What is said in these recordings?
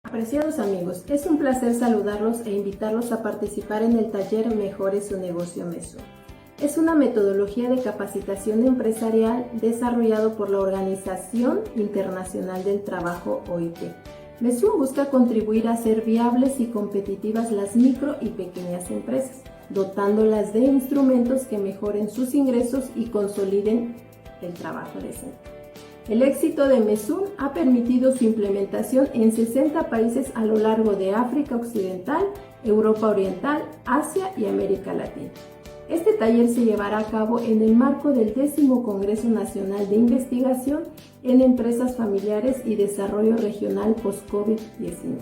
Apreciados amigos, es un placer saludarlos e invitarlos a participar en el taller Mejore su negocio MESUN. Es una metodología de capacitación empresarial desarrollado por la Organización Internacional del Trabajo, OIT. MESUN busca contribuir a hacer viables y competitivas las micro y pequeñas empresas, dotándolas de instrumentos que mejoren sus ingresos y consoliden el trabajo decente. El éxito de MESUN ha permitido su implementación en 60 países a lo largo de África Occidental, Europa Oriental, Asia y América Latina. Este taller se llevará a cabo en el marco del 10º Congreso Nacional de Investigación en Empresas Familiares y Desarrollo Regional Post-COVID-19.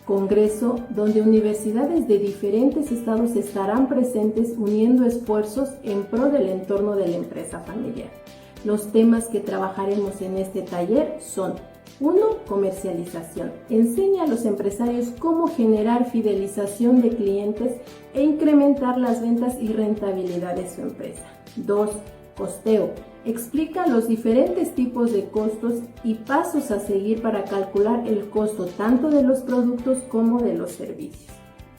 Congreso donde universidades de diferentes estados estarán presentes uniendo esfuerzos en pro del entorno de la empresa familiar. Los temas que trabajaremos en este taller son: 1. Comercialización. Enseña a los empresarios cómo generar fidelización de clientes e incrementar las ventas y rentabilidad de su empresa. 2. Costeo. Explica los diferentes tipos de costos y pasos a seguir para calcular el costo tanto de los productos como de los servicios.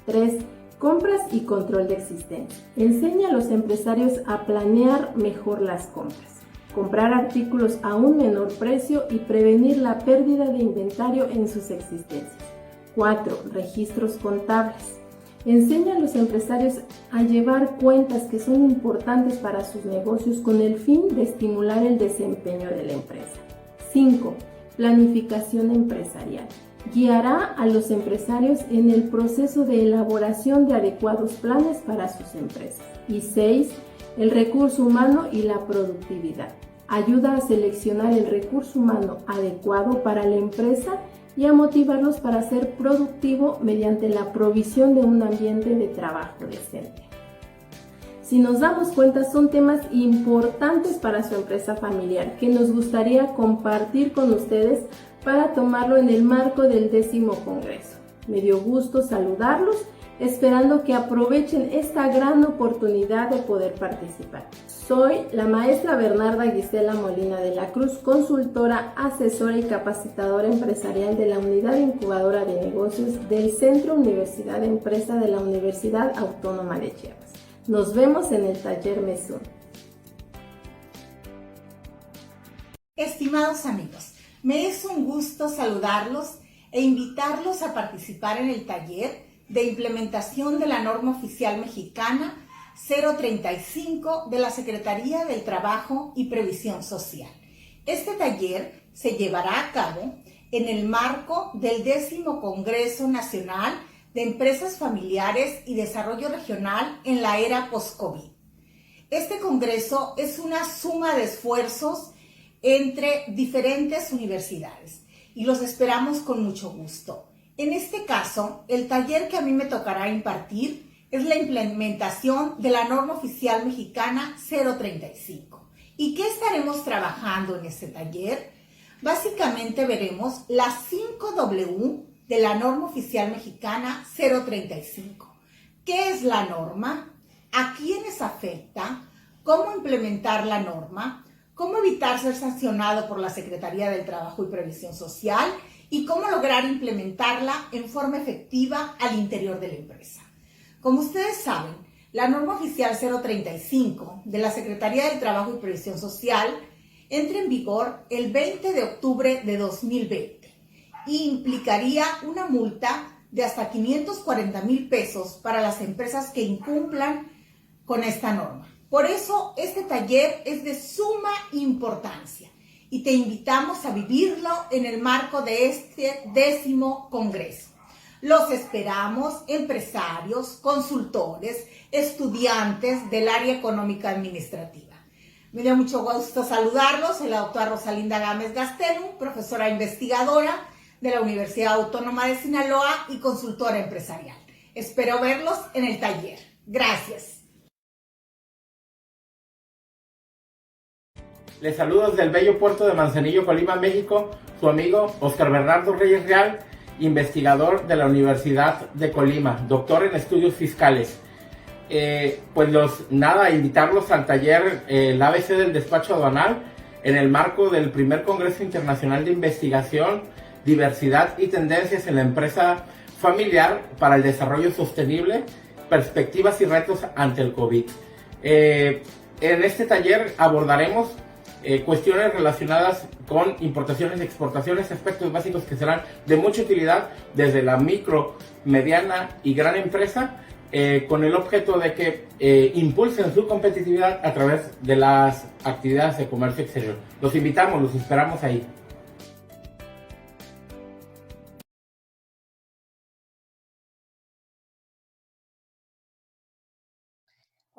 3. Compras y control de existencia. Enseña a los empresarios a planear mejor las compras, comprar artículos a un menor precio y prevenir la pérdida de inventario en sus existencias. 4. Registros contables. Enseña a los empresarios a llevar cuentas que son importantes para sus negocios con el fin de estimular el desempeño de la empresa. 5. Planificación empresarial. Guiará a los empresarios en el proceso de elaboración de adecuados planes para sus empresas. Y 6. El recurso humano y la productividad. Ayuda a seleccionar el recurso humano adecuado para la empresa y a motivarlos para ser productivo mediante la provisión de un ambiente de trabajo decente. Si nos damos cuenta, son temas importantes para su empresa familiar que nos gustaría compartir con ustedes para tomarlo en el marco del 10º Congreso. Me dio gusto saludarlos, esperando que aprovechen esta gran oportunidad de poder participar. Soy la maestra Bernarda Gisela Molina de la Cruz, consultora, asesora y capacitadora empresarial de la Unidad Incubadora de Negocios del Centro Universidad Empresa de la Universidad Autónoma de Chiapas. Nos vemos en el taller MESUN. Estimados amigos, me es un gusto saludarlos e invitarlos a participar en el taller de implementación de la norma oficial mexicana 035 de la Secretaría del Trabajo y Previsión Social. Este taller se llevará a cabo en el marco del 10º Congreso Nacional de Empresas Familiares y Desarrollo Regional en la era post-COVID. Este congreso es una suma de esfuerzos entre diferentes universidades y los esperamos con mucho gusto. En este caso, el taller que a mí me tocará impartir es la implementación de la norma oficial mexicana 035. ¿Y qué estaremos trabajando en este taller? Básicamente veremos las 5 W de la norma oficial mexicana 035. ¿Qué es la norma? ¿A quiénes afecta? ¿Cómo implementar la norma? ¿Cómo evitar ser sancionado por la Secretaría del Trabajo y Previsión Social? Y cómo lograr implementarla en forma efectiva al interior de la empresa. Como ustedes saben, la norma oficial 035 de la Secretaría del Trabajo y Previsión Social entra en vigor el 20 de octubre de 2020 y implicaría una multa de hasta 540,000 pesos para las empresas que incumplan con esta norma. Por eso, este taller es de suma importancia y te invitamos a vivirlo en el marco de este 10º Congreso. Los esperamos empresarios, consultores, estudiantes del área económica administrativa. Me dio mucho gusto saludarlos. Soy la doctora Rosalinda Gámez Gastelum, profesora investigadora de la Universidad Autónoma de Sinaloa y consultora empresarial. Espero verlos en el taller. Gracias. Les saludo desde el bello puerto de Manzanillo, Colima, México, su amigo Oscar Bernardo Reyes Real, investigador de la Universidad de Colima, doctor en estudios fiscales. Invitarlos al taller el ABC del despacho aduanal en el marco del primer Congreso Internacional de Investigación diversidad y tendencias en la empresa familiar para el desarrollo sostenible, perspectivas y retos ante el COVID. En este taller abordaremos cuestiones relacionadas con importaciones y exportaciones, aspectos básicos que serán de mucha utilidad desde la micro, mediana y gran empresa, con el objeto de que impulsen su competitividad a través de las actividades de comercio exterior. Los invitamos, los esperamos ahí.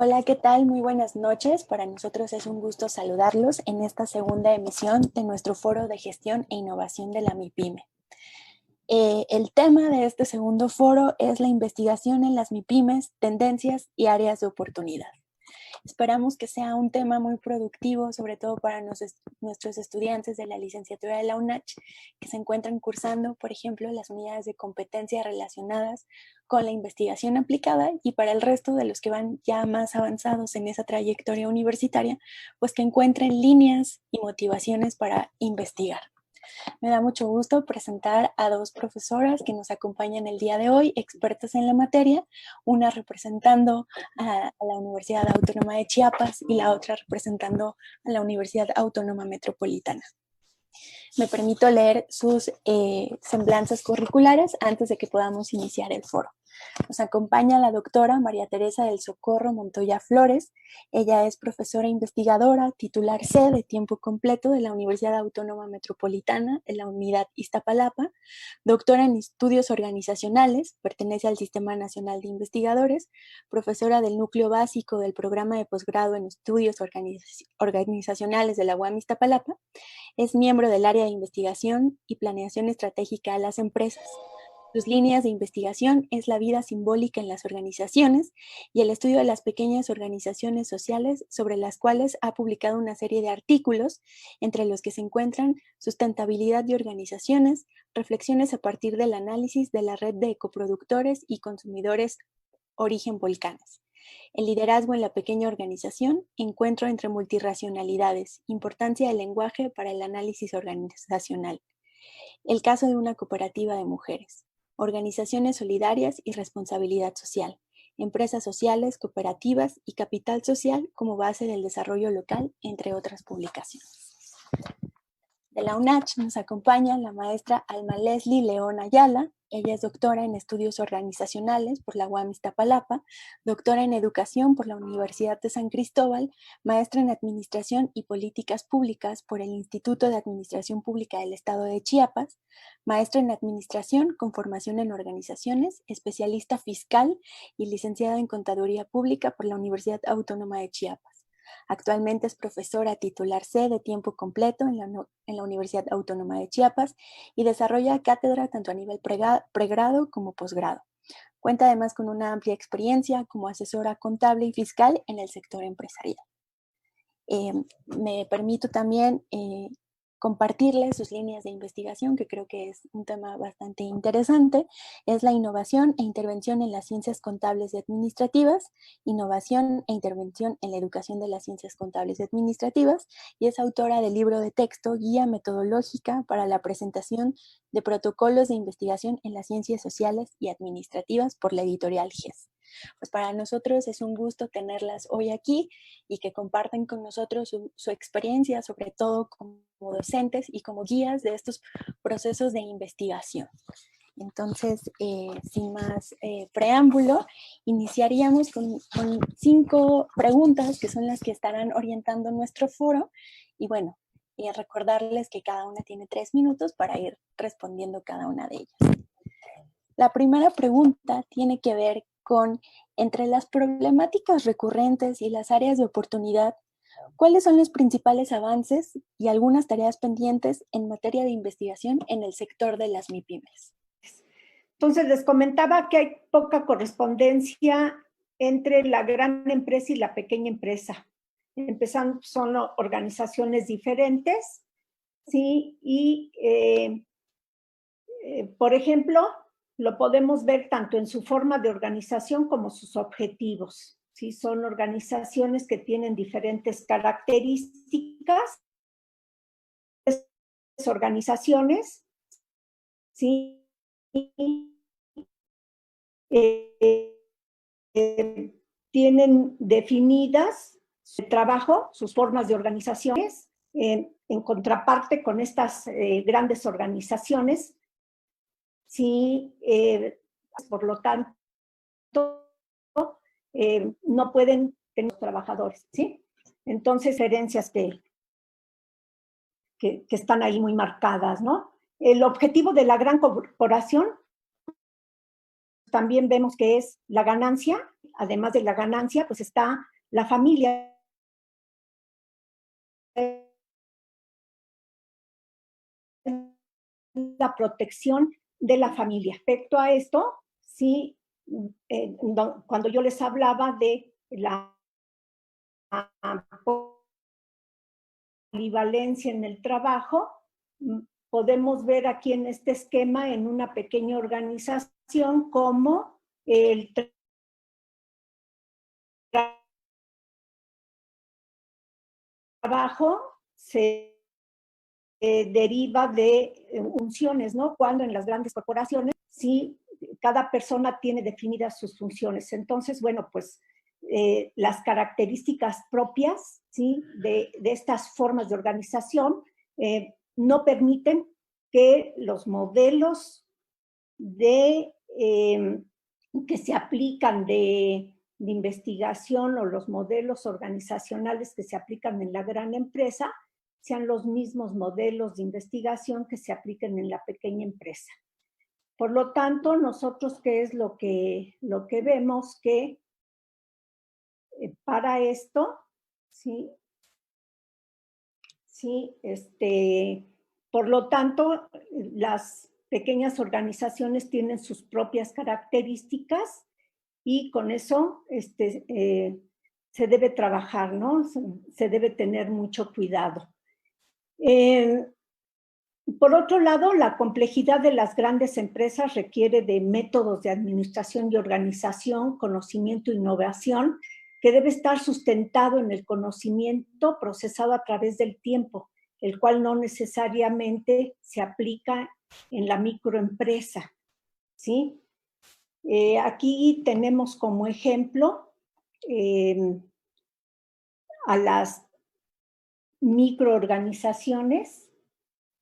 Hola, ¿qué tal? Muy buenas noches. Para nosotros es un gusto saludarlos en esta segunda emisión de nuestro Foro de Gestión e Innovación de la MIPYME. El tema de este segundo foro es la investigación en las MIPYMEs, tendencias y áreas de oportunidad. Esperamos que sea un tema muy productivo, sobre todo para nuestros estudiantes de la licenciatura de la UNACH, que se encuentran cursando, por ejemplo, las unidades de competencia relacionadas con la investigación aplicada, y para el resto de los que van ya más avanzados en esa trayectoria universitaria, pues que encuentren líneas y motivaciones para investigar. Me da mucho gusto presentar a dos profesoras que nos acompañan el día de hoy, expertas en la materia, una representando a la Universidad Autónoma de Chiapas y la otra representando a la Universidad Autónoma Metropolitana. Me permito leer sus semblanzas curriculares antes de que podamos iniciar el foro. Nos acompaña la doctora María Teresa del Socorro Montoya Flores. Ella es profesora investigadora, titular C de tiempo completo de la Universidad Autónoma Metropolitana en la Unidad Iztapalapa, doctora en estudios organizacionales, pertenece al Sistema Nacional de Investigadores, profesora del núcleo básico del programa de posgrado en estudios organizacionales de la UAM Iztapalapa, es miembro del área de investigación y planeación estratégica a las empresas. Sus líneas de investigación es la vida simbólica en las organizaciones y el estudio de las pequeñas organizaciones sociales, sobre las cuales ha publicado una serie de artículos, entre los que se encuentran sustentabilidad de organizaciones, reflexiones a partir del análisis de la red de ecoproductores y consumidores Origen Volcanes, el liderazgo en la pequeña organización, encuentro entre multirracionalidades, importancia del lenguaje para el análisis organizacional, el caso de una cooperativa de mujeres, organizaciones solidarias y responsabilidad social, empresas sociales, cooperativas y capital social como base del desarrollo local, entre otras publicaciones. De la UNACH nos acompaña la maestra Alma Leslie León Ayala. Ella es doctora en estudios organizacionales por la UAM Iztapalapa, doctora en educación por la Universidad de San Cristóbal, maestra en administración y políticas públicas por el Instituto de Administración Pública del Estado de Chiapas, maestra en administración con formación en organizaciones, especialista fiscal y licenciada en contaduría pública por la Universidad Autónoma de Chiapas. Actualmente es profesora titular C de tiempo completo en la Universidad Autónoma de Chiapas y desarrolla cátedra tanto a nivel pregrado como posgrado. Cuenta además con una amplia experiencia como asesora contable y fiscal en el sector empresarial. Me permito también compartirles sus líneas de investigación, que creo que es un tema bastante interesante. Es la innovación e intervención en las ciencias contables y administrativas, innovación e intervención en la educación de las ciencias contables y administrativas, y es autora del libro de texto Guía Metodológica para la presentación de protocolos de investigación en las ciencias sociales y administrativas por la editorial GES. Pues para nosotros es un gusto tenerlas hoy aquí y que compartan con nosotros su experiencia, sobre todo como docentes y como guías de estos procesos de investigación. Entonces, sin más preámbulo, iniciaríamos con 5 preguntas que son las que estarán orientando nuestro foro. Y bueno, recordarles que cada una tiene 3 minutos para ir respondiendo cada una de ellas. La primera pregunta tiene que ver con, entre las problemáticas recurrentes y las áreas de oportunidad, ¿cuáles son los principales avances y algunas tareas pendientes en materia de investigación en el sector de las MIPYMEs? Entonces, les comentaba que hay poca correspondencia entre la gran empresa y la pequeña empresa. Empezando, son organizaciones diferentes, ¿sí? Y, por ejemplo, lo podemos ver tanto en su forma de organización como sus objetivos. ¿Sí? Son organizaciones que tienen diferentes características. Organizaciones ¿sí? Eh, tienen definidas su trabajo, sus formas de organizaciones, en contraparte con estas grandes organizaciones, ¿sí? Por lo tanto, no pueden tener trabajadores, ¿sí? Entonces, diferencias que están ahí muy marcadas, ¿no? El objetivo de la gran corporación también vemos que es la ganancia. Además de la ganancia, pues está la familia. La protección de la familia. Respecto a esto, sí, cuando yo les hablaba de la polivalencia en el trabajo, podemos ver aquí en este esquema, en una pequeña organización, cómo el trabajo se deriva de funciones, ¿no? Cuando en las grandes corporaciones, sí, cada persona tiene definidas sus funciones. Entonces, bueno, pues las características propias, ¿sí? de estas formas de organización no permiten que los modelos que se aplican de investigación o los modelos organizacionales que se aplican en la gran empresa sean los mismos modelos de investigación que se apliquen en la pequeña empresa. Por lo tanto, nosotros, ¿qué es lo que vemos? Que para esto, ¿sí? Sí, por lo tanto, las pequeñas organizaciones tienen sus propias características y con eso se debe trabajar, ¿no? Se debe tener mucho cuidado. Por otro lado, la complejidad de las grandes empresas requiere de métodos de administración y organización, conocimiento e innovación, que debe estar sustentado en el conocimiento procesado a través del tiempo, el cual no necesariamente se aplica en la microempresa, ¿sí? Aquí tenemos como ejemplo a las microorganizaciones,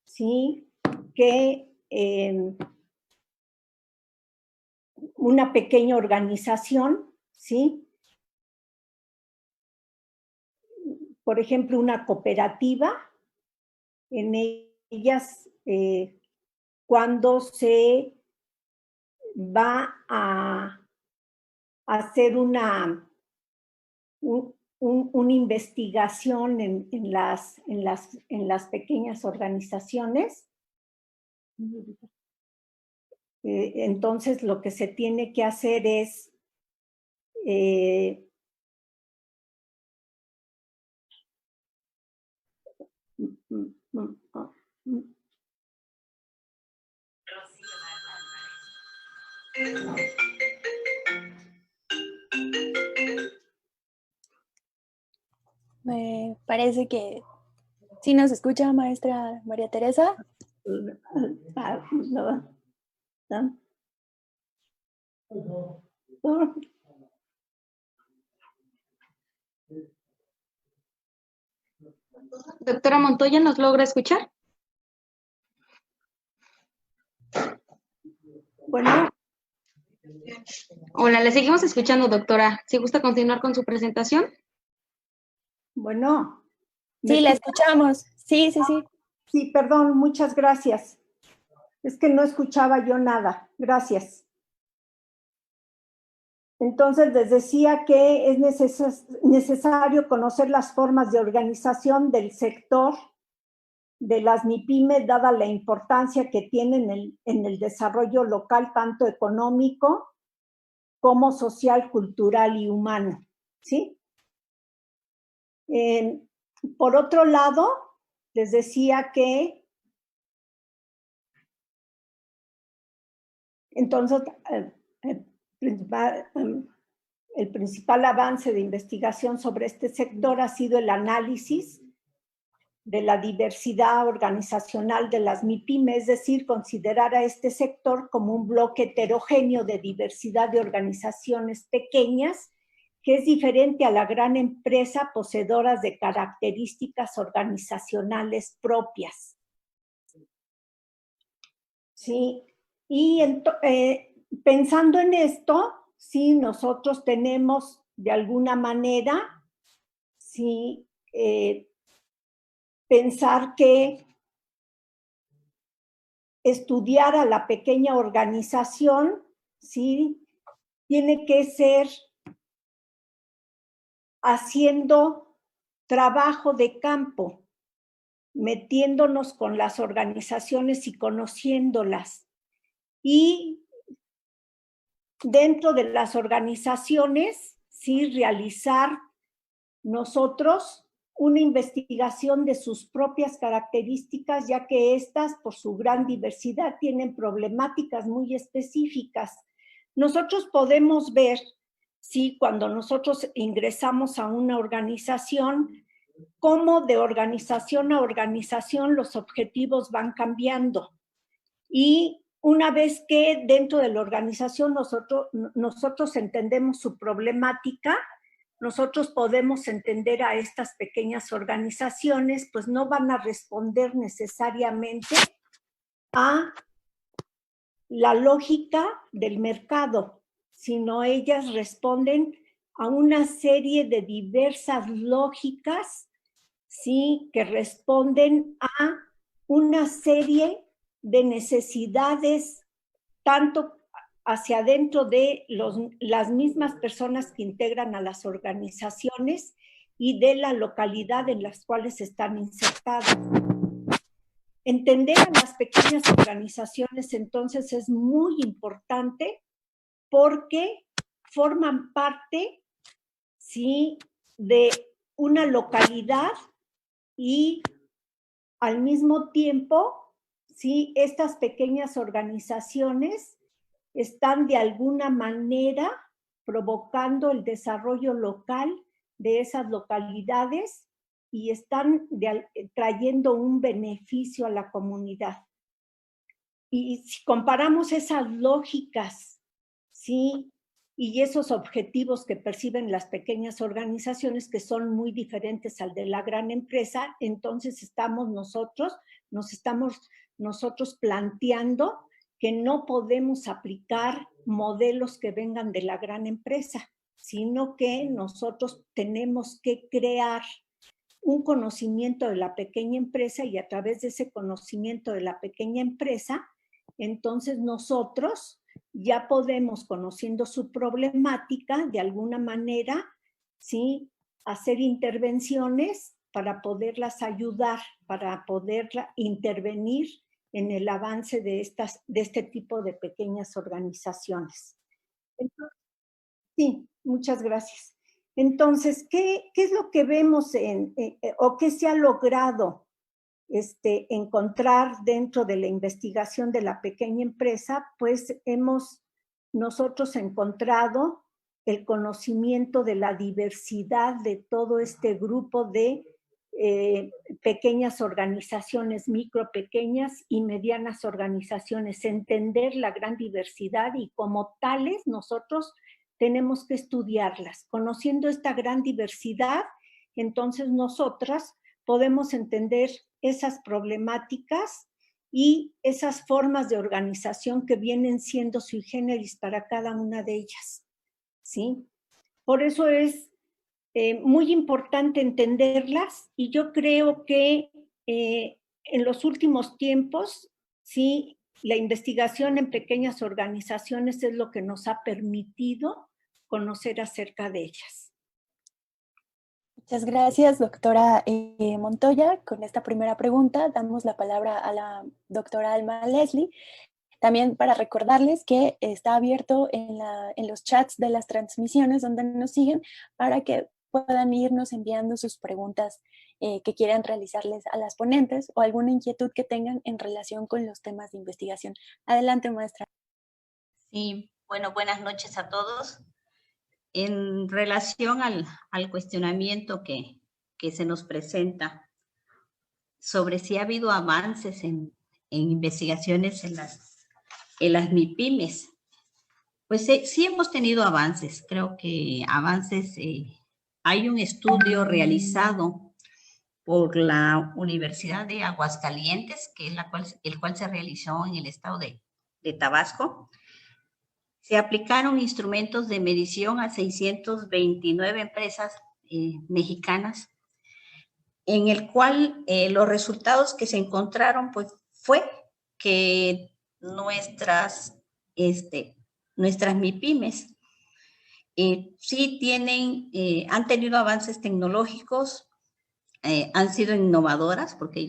¿sí? Que una pequeña organización, ¿sí? Por ejemplo, una cooperativa, en ellas, cuando se va a hacer una investigación en las pequeñas organizaciones, entonces lo que se tiene que hacer es Me parece que sí nos escucha, maestra María Teresa. Doctora Montoya, ¿nos logra escuchar? Bueno. Hola, le seguimos escuchando, doctora. ¿Si gusta continuar con su presentación? Bueno. Sí, la escuchamos. Sí, sí, sí. Sí, perdón, muchas gracias. Es que no escuchaba yo nada. Gracias. Entonces, les decía que es necesario conocer las formas de organización del sector de las MIPYME, dada la importancia que tienen en el desarrollo local, tanto económico como social, cultural y humano, ¿sí? Por otro lado, les decía que entonces el principal avance de investigación sobre este sector ha sido el análisis de la diversidad organizacional de las MIPYME, es decir, considerar a este sector como un bloque heterogéneo de diversidad de organizaciones pequeñas, que es diferente a la gran empresa poseedora de características organizacionales propias. Sí, y pensando en esto, sí, nosotros tenemos de alguna manera, sí, pensar que estudiar a la pequeña organización, sí, tiene que ser haciendo trabajo de campo, metiéndonos con las organizaciones y conociéndolas. Y dentro de las organizaciones, sí, realizar nosotros una investigación de sus propias características, ya que estas, por su gran diversidad, tienen problemáticas muy específicas. Nosotros podemos ver, sí, cuando nosotros ingresamos a una organización, cómo de organización a organización los objetivos van cambiando. Y una vez que dentro de la organización nosotros entendemos su problemática, nosotros podemos entender a estas pequeñas organizaciones, pues no van a responder necesariamente a la lógica del mercado, sino ellas responden a una serie de diversas lógicas, ¿sí?, que responden a una serie de necesidades, tanto hacia adentro de las mismas personas que integran a las organizaciones y de la localidad en las cuales están insertadas. Entender a las pequeñas organizaciones entonces es muy importante porque forman parte, sí, de una localidad y al mismo tiempo, sí, estas pequeñas organizaciones están de alguna manera provocando el desarrollo local de esas localidades y están trayendo un beneficio a la comunidad. Y si comparamos esas lógicas, ¿sí?, y esos objetivos que perciben las pequeñas organizaciones, que son muy diferentes al de la gran empresa, entonces nos estamos nosotros planteando que no podemos aplicar modelos que vengan de la gran empresa, sino que nosotros tenemos que crear un conocimiento de la pequeña empresa y a través de ese conocimiento de la pequeña empresa, entonces nosotros ya podemos, conociendo su problemática, de alguna manera, ¿sí?, hacer intervenciones para poderlas ayudar, para poder intervenir en el avance de este tipo de pequeñas organizaciones. Entonces, sí, muchas gracias. Entonces, ¿qué es lo que vemos o qué se ha logrado encontrar dentro de la investigación de la pequeña empresa? Pues hemos nosotros encontrado el conocimiento de la diversidad de todo este grupo de pequeñas organizaciones, micro, pequeñas y medianas organizaciones, entender la gran diversidad y como tales nosotros tenemos que estudiarlas. Conociendo esta gran diversidad, entonces nosotras podemos entender esas problemáticas y esas formas de organización que vienen siendo sui generis para cada una de ellas, ¿sí? Por eso es muy importante entenderlas y yo creo que en los últimos tiempos, sí, la investigación en pequeñas organizaciones es lo que nos ha permitido conocer acerca de ellas. Muchas gracias, doctora Montoya. Con esta primera pregunta damos la palabra a la doctora Alma Leslie. También para recordarles que está abierto en los chats de las transmisiones donde nos siguen para que puedan irnos enviando sus preguntas que quieran realizarles a las ponentes o alguna inquietud que tengan en relación con los temas de investigación. Adelante, maestra. Sí, bueno, buenas noches a todos. En relación al cuestionamiento que se nos presenta, sobre si ha habido avances en investigaciones en las MIPIMES. Pues sí hemos tenido avances, creo que avances, hay un estudio realizado por la Universidad de Aguascalientes, que es el cual se realizó en el estado de Tabasco. Se aplicaron instrumentos de medición a 629 empresas mexicanas, en el cual los resultados que se encontraron pues, fue que nuestras MIPIMES sí han tenido avances tecnológicos, han sido innovadoras porque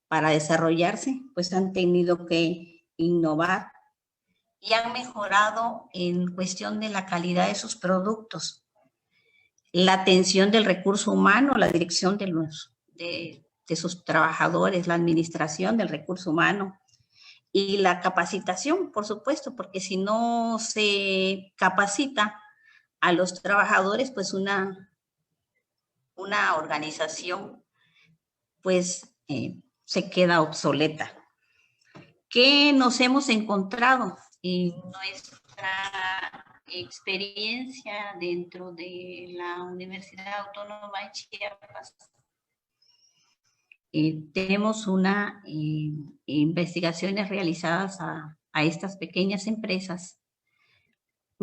para desarrollarse, pues han tenido que innovar y han mejorado en cuestión de la calidad de sus productos, la atención del recurso humano, la dirección de sus trabajadores, la administración del recurso humano y la capacitación, por supuesto, porque si no se capacita a los trabajadores, pues una organización pues se queda obsoleta. ¿Qué nos hemos encontrado en nuestra experiencia dentro de la Universidad Autónoma de Chiapas? Tenemos investigaciones realizadas a estas pequeñas empresas,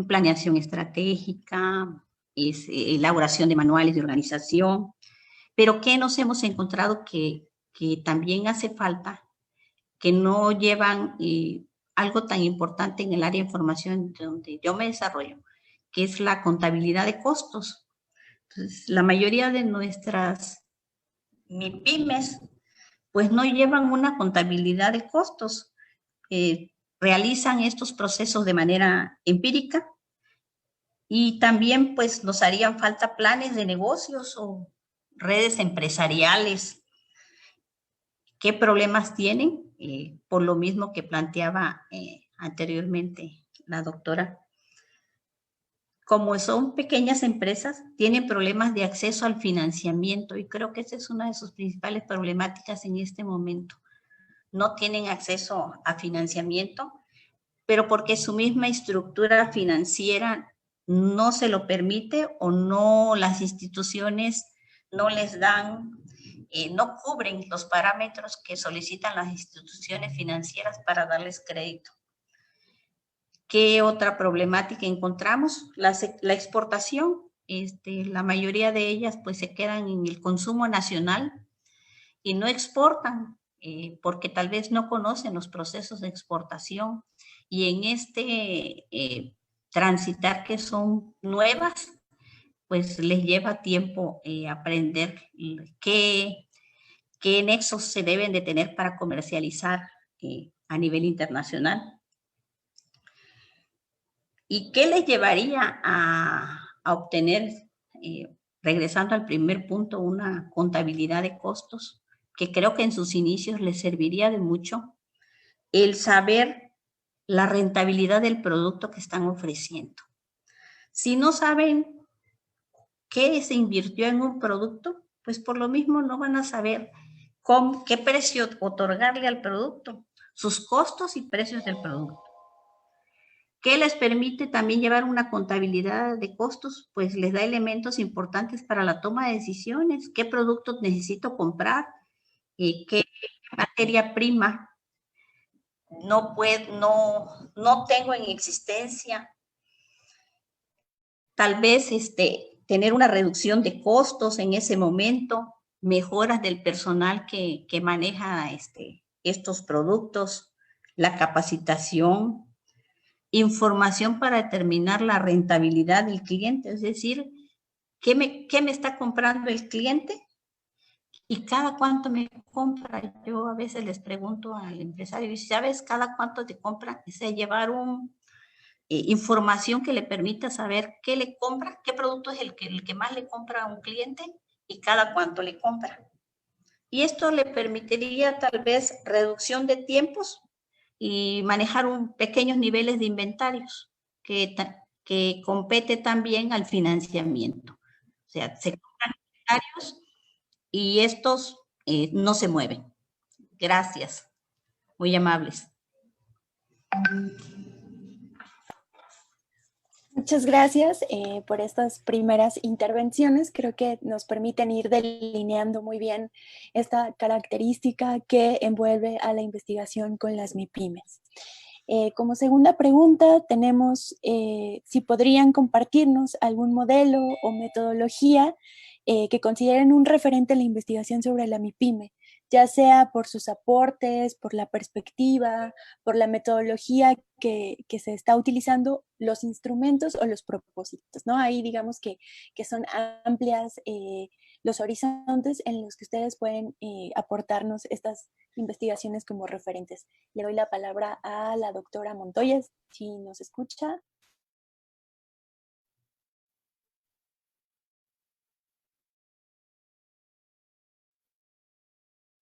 planeación estratégica, elaboración de manuales de organización, pero ¿qué nos hemos encontrado que también hace falta? Que no llevan algo tan importante en el área de información donde yo me desarrollo, que es la contabilidad de costos. Entonces, la mayoría de nuestras MIPIMES pues no llevan una contabilidad de costos, realizan estos procesos de manera empírica y también pues nos harían falta planes de negocios o redes empresariales. ¿Qué problemas tienen? Por lo mismo que planteaba anteriormente la doctora. Como son pequeñas empresas, tienen problemas de acceso al financiamiento y creo que esa es una de sus principales problemáticas en este momento. No tienen acceso a financiamiento, pero porque su misma estructura financiera no se lo permite o no, las instituciones no les dan, no cubren los parámetros que solicitan las instituciones financieras para darles crédito. ¿Qué otra problemática encontramos? La exportación. La mayoría de ellas pues se quedan en el consumo nacional y no exportan porque tal vez no conocen los procesos de exportación y en transitar que son nuevas, pues les lleva tiempo aprender qué nexos se deben de tener para comercializar a nivel internacional. ¿Y qué les llevaría a obtener, regresando al primer punto, una contabilidad de costos? Que creo que en sus inicios les serviría de mucho el saber la rentabilidad del producto que están ofreciendo. Si no saben qué se invirtió en un producto, pues por lo mismo no van a saber qué precio otorgarle al producto, sus costos y precios del producto. ¿Qué les permite también llevar una contabilidad de costos? Pues les da elementos importantes para la toma de decisiones. ¿Qué productos necesito comprar? ¿Qué materia prima no tengo en existencia? Tal vez tener una reducción de costos en ese momento, mejoras del personal que maneja estos productos, la capacitación, información para determinar la rentabilidad del cliente, es decir, ¿qué me está comprando el cliente? ¿Y cada cuánto me compra? Yo a veces les pregunto al empresario, ¿sabes cada cuánto te compra? Es llevar información que le permita saber qué le compra, qué producto es el que más le compra a un cliente y cada cuánto le compra. Y esto le permitiría tal vez reducción de tiempos y manejar pequeños niveles de inventarios que compete también al financiamiento. O sea, se compran inventarios y estos no se mueven. Gracias, muy amables. Muchas gracias por estas primeras intervenciones. Creo que nos permiten ir delineando muy bien esta característica que envuelve a la investigación con las MIPYMES. Como segunda pregunta tenemos si podrían compartirnos algún modelo o metodología que consideren un referente en la investigación sobre la MIPYME, ya sea por sus aportes, por la perspectiva, por la metodología que se está utilizando, los instrumentos o los propósitos, ¿no? Ahí digamos que son amplias los horizontes en los que ustedes pueden aportarnos estas investigaciones como referentes. Le doy la palabra a la doctora Montoya, si nos escucha.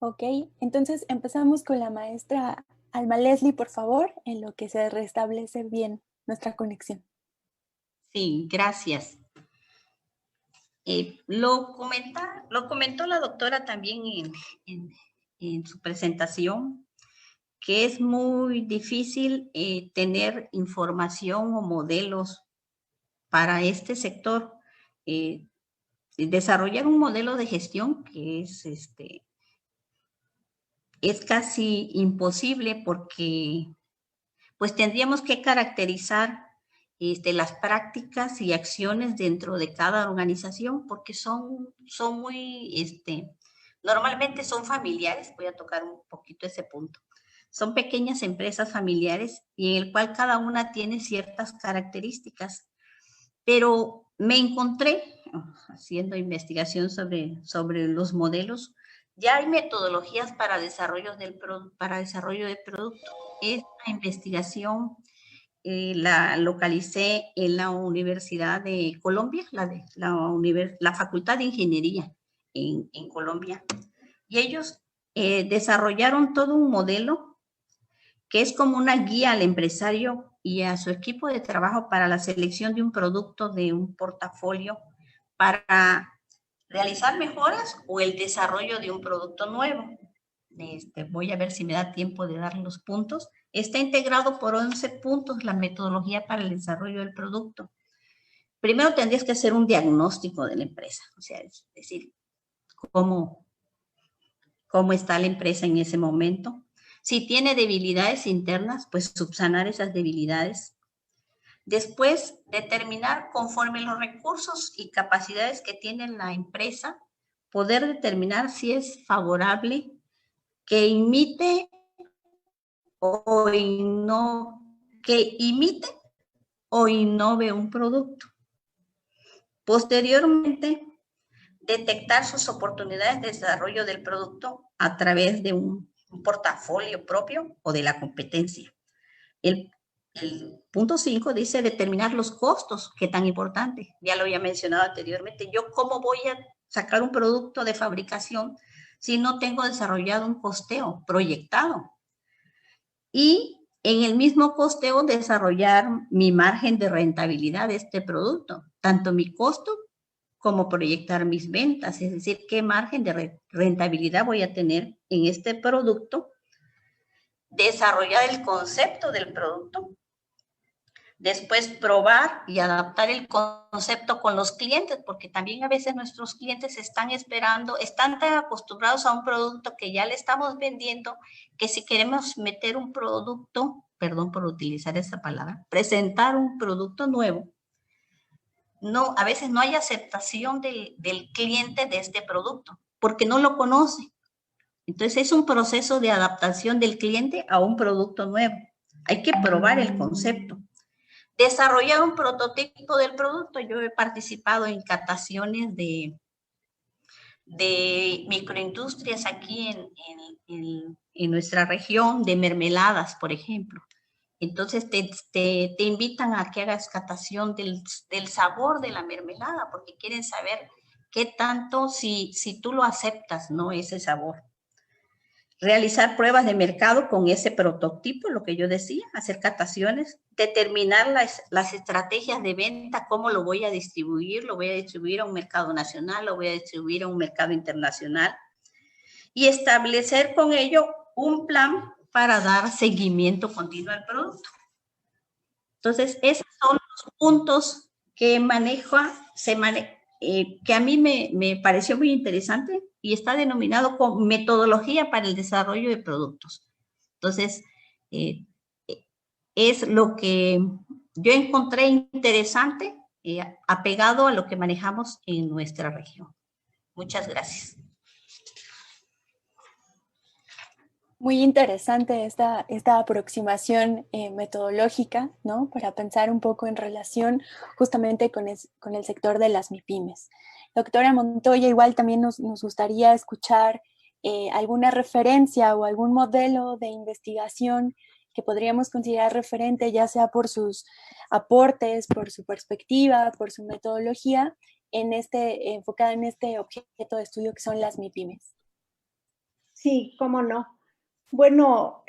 Ok, entonces empezamos con la maestra Alma Leslie, por favor, en lo que se restablece bien nuestra conexión. Sí, gracias. Lo comentó la doctora también en su presentación, que es muy difícil tener información o modelos para este sector. Desarrollar un modelo de gestión que es casi imposible porque pues tendríamos que caracterizar las prácticas y acciones dentro de cada organización porque son muy, normalmente son familiares, voy a tocar un poquito ese punto. Son pequeñas empresas familiares y en el cual cada una tiene ciertas características. Pero me encontré, haciendo investigación sobre los modelos, ya hay metodologías para desarrollo de producto. Esta investigación la localicé en la Universidad de Colombia, la Facultad de Ingeniería en Colombia. Y ellos desarrollaron todo un modelo que es como una guía al empresario y a su equipo de trabajo para la selección de un producto, de un portafolio, para realizar mejoras o el desarrollo de un producto nuevo. Voy a ver si me da tiempo de dar los puntos. Está integrado por 11 puntos la metodología para el desarrollo del producto. Primero tendrías que hacer un diagnóstico de la empresa, o sea, es decir, cómo está la empresa en ese momento. Si tiene debilidades internas, pues subsanar esas debilidades. Después, determinar conforme los recursos y capacidades que tiene la empresa, poder determinar si es favorable que imite o innove un producto. Posteriormente, detectar sus oportunidades de desarrollo del producto a través de un portafolio propio o de la competencia. El punto 5 dice determinar los costos, que tan importante, ya lo había mencionado anteriormente. Yo, ¿cómo voy a sacar un producto de fabricación si no tengo desarrollado un costeo proyectado? Y en el mismo costeo desarrollar mi margen de rentabilidad de este producto, tanto mi costo como proyectar mis ventas, es decir, qué margen de rentabilidad voy a tener en este producto, desarrollar el concepto del producto, después probar y adaptar el concepto con los clientes, porque también a veces nuestros clientes están esperando, están tan acostumbrados a un producto que ya le estamos vendiendo, que si queremos meter un producto, perdón por utilizar esa palabra, presentar un producto nuevo, no, a veces no hay aceptación del cliente de este producto, porque no lo conoce. Entonces es un proceso de adaptación del cliente a un producto nuevo. Hay que probar el concepto. Desarrollar un prototipo del producto. Yo he participado en cataciones de microindustrias aquí en nuestra región, de mermeladas, por ejemplo. Entonces te invitan a que hagas catación del sabor de la mermelada, porque quieren saber qué tanto, si tú lo aceptas, ¿no? Ese sabor. realizar pruebas de mercado con ese prototipo, lo que yo decía, hacer cataciones, determinar las estrategias de venta, cómo lo voy a distribuir a un mercado nacional, lo voy a distribuir a un mercado internacional, y establecer con ello un plan para dar seguimiento continuo al producto. Entonces, esos son los puntos que que a mí me pareció muy interesante y está denominado como metodología para el desarrollo de productos. Entonces, es lo que yo encontré interesante, apegado a lo que manejamos en nuestra región. Muchas gracias. Muy interesante esta aproximación metodológica, ¿no? Para pensar un poco en relación justamente con el sector de las MIPYMES. Doctora Montoya, igual también nos gustaría escuchar alguna referencia o algún modelo de investigación que podríamos considerar referente, ya sea por sus aportes, por su perspectiva, por su metodología, enfocada en este objeto de estudio que son las MIPYMES. Sí, cómo no. Bueno,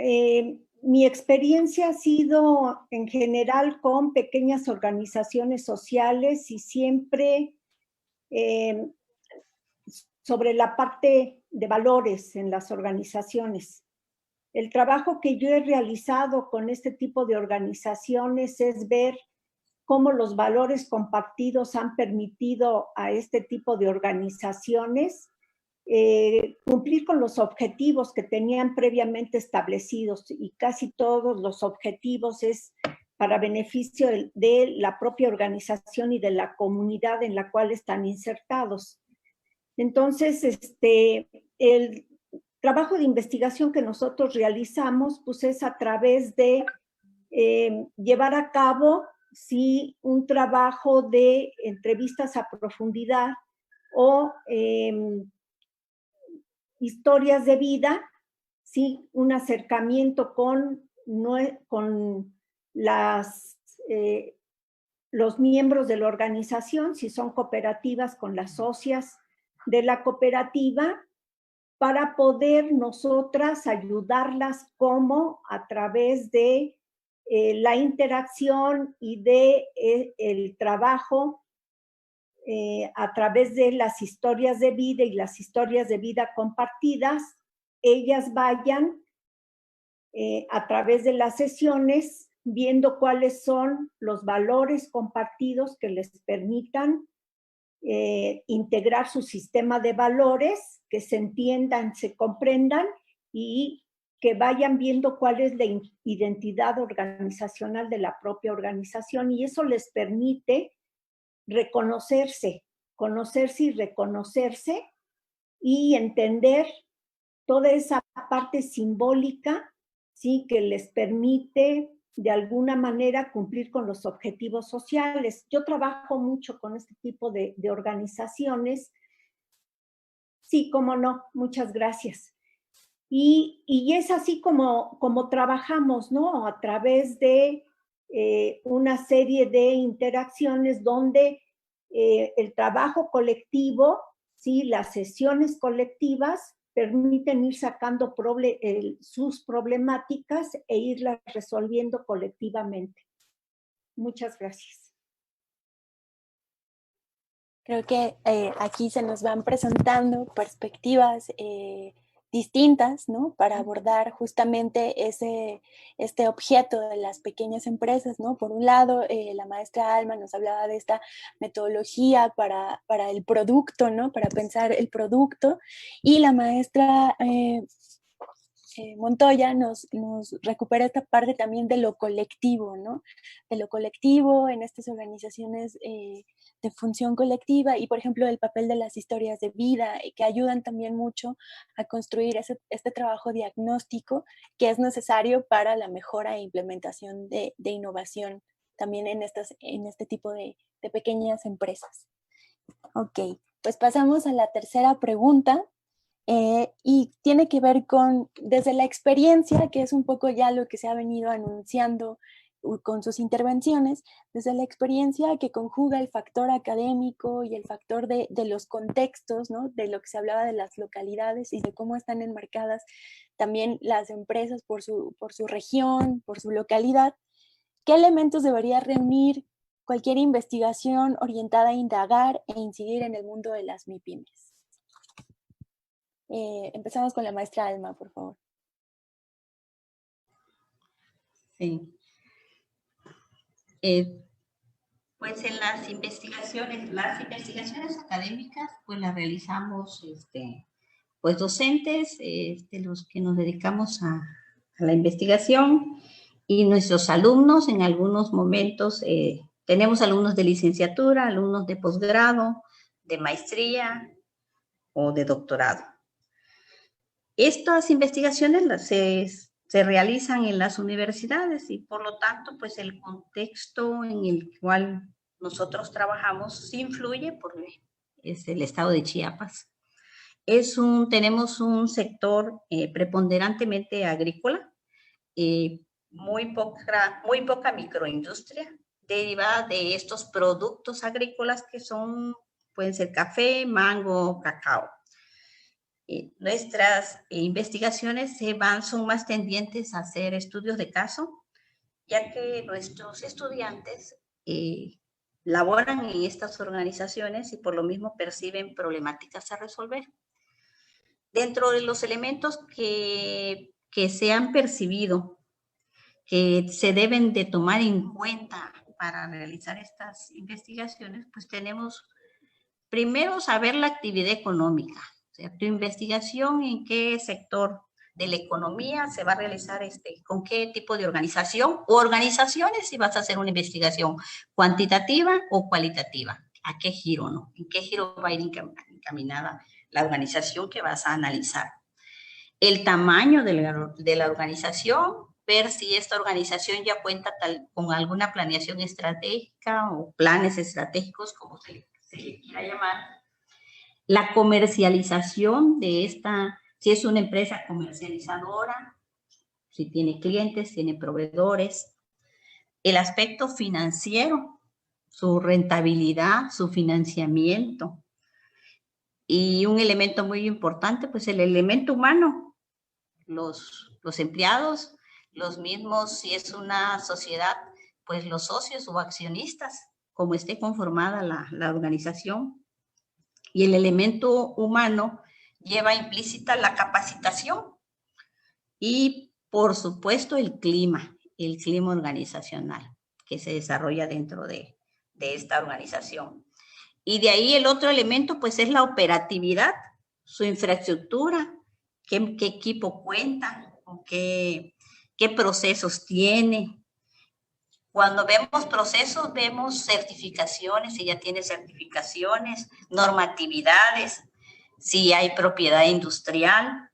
mi experiencia ha sido en general con pequeñas organizaciones sociales y siempre sobre la parte de valores en las organizaciones. El trabajo que yo he realizado con este tipo de organizaciones es ver cómo los valores compartidos han permitido a este tipo de organizaciones cumplir con los objetivos que tenían previamente establecidos, y casi todos los objetivos es para beneficio de la propia organización y de la comunidad en la cual están insertados. Entonces, el trabajo de investigación que nosotros realizamos pues es a través de llevar a cabo un trabajo de entrevistas a profundidad o historias de vida, ¿sí? Un acercamiento con los miembros de la organización, si son cooperativas, con las socias de la cooperativa, para poder nosotras ayudarlas como a través de la interacción y de el trabajo a través de las historias de vida y las historias de vida compartidas, ellas vayan a través de las sesiones viendo cuáles son los valores compartidos que les permitan integrar su sistema de valores, que se entiendan, se comprendan y que vayan viendo cuál es la identidad organizacional de la propia organización, y eso les permite reconocerse, conocerse y reconocerse y entender toda esa parte simbólica, ¿sí? Que les permite de alguna manera cumplir con los objetivos sociales. Yo trabajo mucho con este tipo de organizaciones. Sí, cómo no, muchas gracias. Y es así como trabajamos, ¿no? A través de una serie de interacciones donde el trabajo colectivo, ¿sí? Las sesiones colectivas permiten ir sacando sus problemáticas e irlas resolviendo colectivamente. Muchas gracias. Creo que aquí se nos van presentando perspectivas distintas, ¿no? Para abordar justamente este objeto de las pequeñas empresas, ¿no? Por un lado, la maestra Alma nos hablaba de esta metodología para el producto, ¿no? Para pensar el producto, y la maestra Montoya nos recupera esta parte también de lo colectivo, ¿no? De lo colectivo en estas organizaciones de función colectiva, y por ejemplo el papel de las historias de vida, que ayudan también mucho a construir este trabajo diagnóstico que es necesario para la mejora e implementación de innovación también en este tipo de pequeñas empresas. Ok, pues pasamos a la tercera pregunta. Y tiene que ver con, desde la experiencia, que es un poco ya lo que se ha venido anunciando con sus intervenciones desde la experiencia que conjuga el factor académico y el factor de los contextos, ¿no? De lo que se hablaba de las localidades y de cómo están enmarcadas también las empresas por su región, por su localidad. ¿Qué elementos debería reunir cualquier investigación orientada a indagar e incidir en el mundo de las MIPYMES? Empezamos con la maestra Alma, por favor. Sí. Pues en las investigaciones académicas, pues las realizamos pues docentes, los que nos dedicamos a la investigación, y nuestros alumnos en algunos momentos, tenemos alumnos de licenciatura, alumnos de posgrado, de maestría o de doctorado. Estas investigaciones se realizan en las universidades y por lo tanto, pues el contexto en el cual nosotros trabajamos sí influye porque es el estado de Chiapas. Tenemos un sector preponderantemente agrícola, muy poca microindustria derivada de estos productos agrícolas que pueden ser café, mango, cacao. Nuestras investigaciones son más tendientes a hacer estudios de caso, ya que nuestros estudiantes laboran en estas organizaciones y por lo mismo perciben problemáticas a resolver. Dentro de los elementos que se han percibido que se deben de tomar en cuenta para realizar estas investigaciones, pues tenemos primero saber la actividad económica. O sea, tu investigación en qué sector de la economía se va a realizar, con qué tipo de organización o organizaciones, si vas a hacer una investigación cuantitativa o cualitativa. ¿A qué giro, no? ¿En qué giro va a ir encaminada la organización que vas a analizar? El tamaño de la organización, ver si esta organización ya cuenta con alguna planeación estratégica o planes estratégicos, como se le quiera llamar. La comercialización de si es una empresa comercializadora, si tiene clientes, tiene proveedores. El aspecto financiero, su rentabilidad, su financiamiento. Y un elemento muy importante, pues el elemento humano, los empleados, los mismos, si es una sociedad, pues los socios o accionistas, como esté conformada la organización. Y el elemento humano lleva implícita la capacitación y, por supuesto, el clima organizacional que se desarrolla dentro de esta organización. Y de ahí el otro elemento, pues, es la operatividad, su infraestructura, qué equipo cuenta, qué procesos tiene. Cuando vemos procesos, vemos certificaciones, si ya tiene certificaciones, normatividades, si hay propiedad industrial.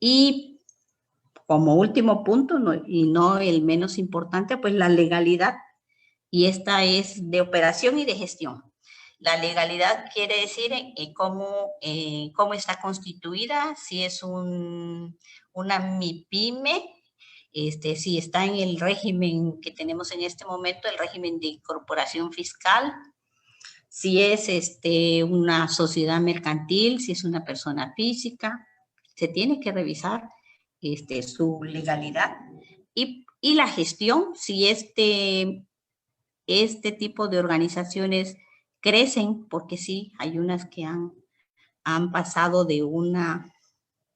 Y como último punto, y no el menos importante, pues la legalidad. Y esta es de operación y de gestión. La legalidad quiere decir cómo está constituida, si es una MIPYME, si está en el régimen que tenemos en este momento, el régimen de incorporación fiscal, si es una sociedad mercantil, si es una persona física, se tiene que revisar su legalidad. Y la gestión, si este tipo de organizaciones crecen, porque sí, hay unas que han pasado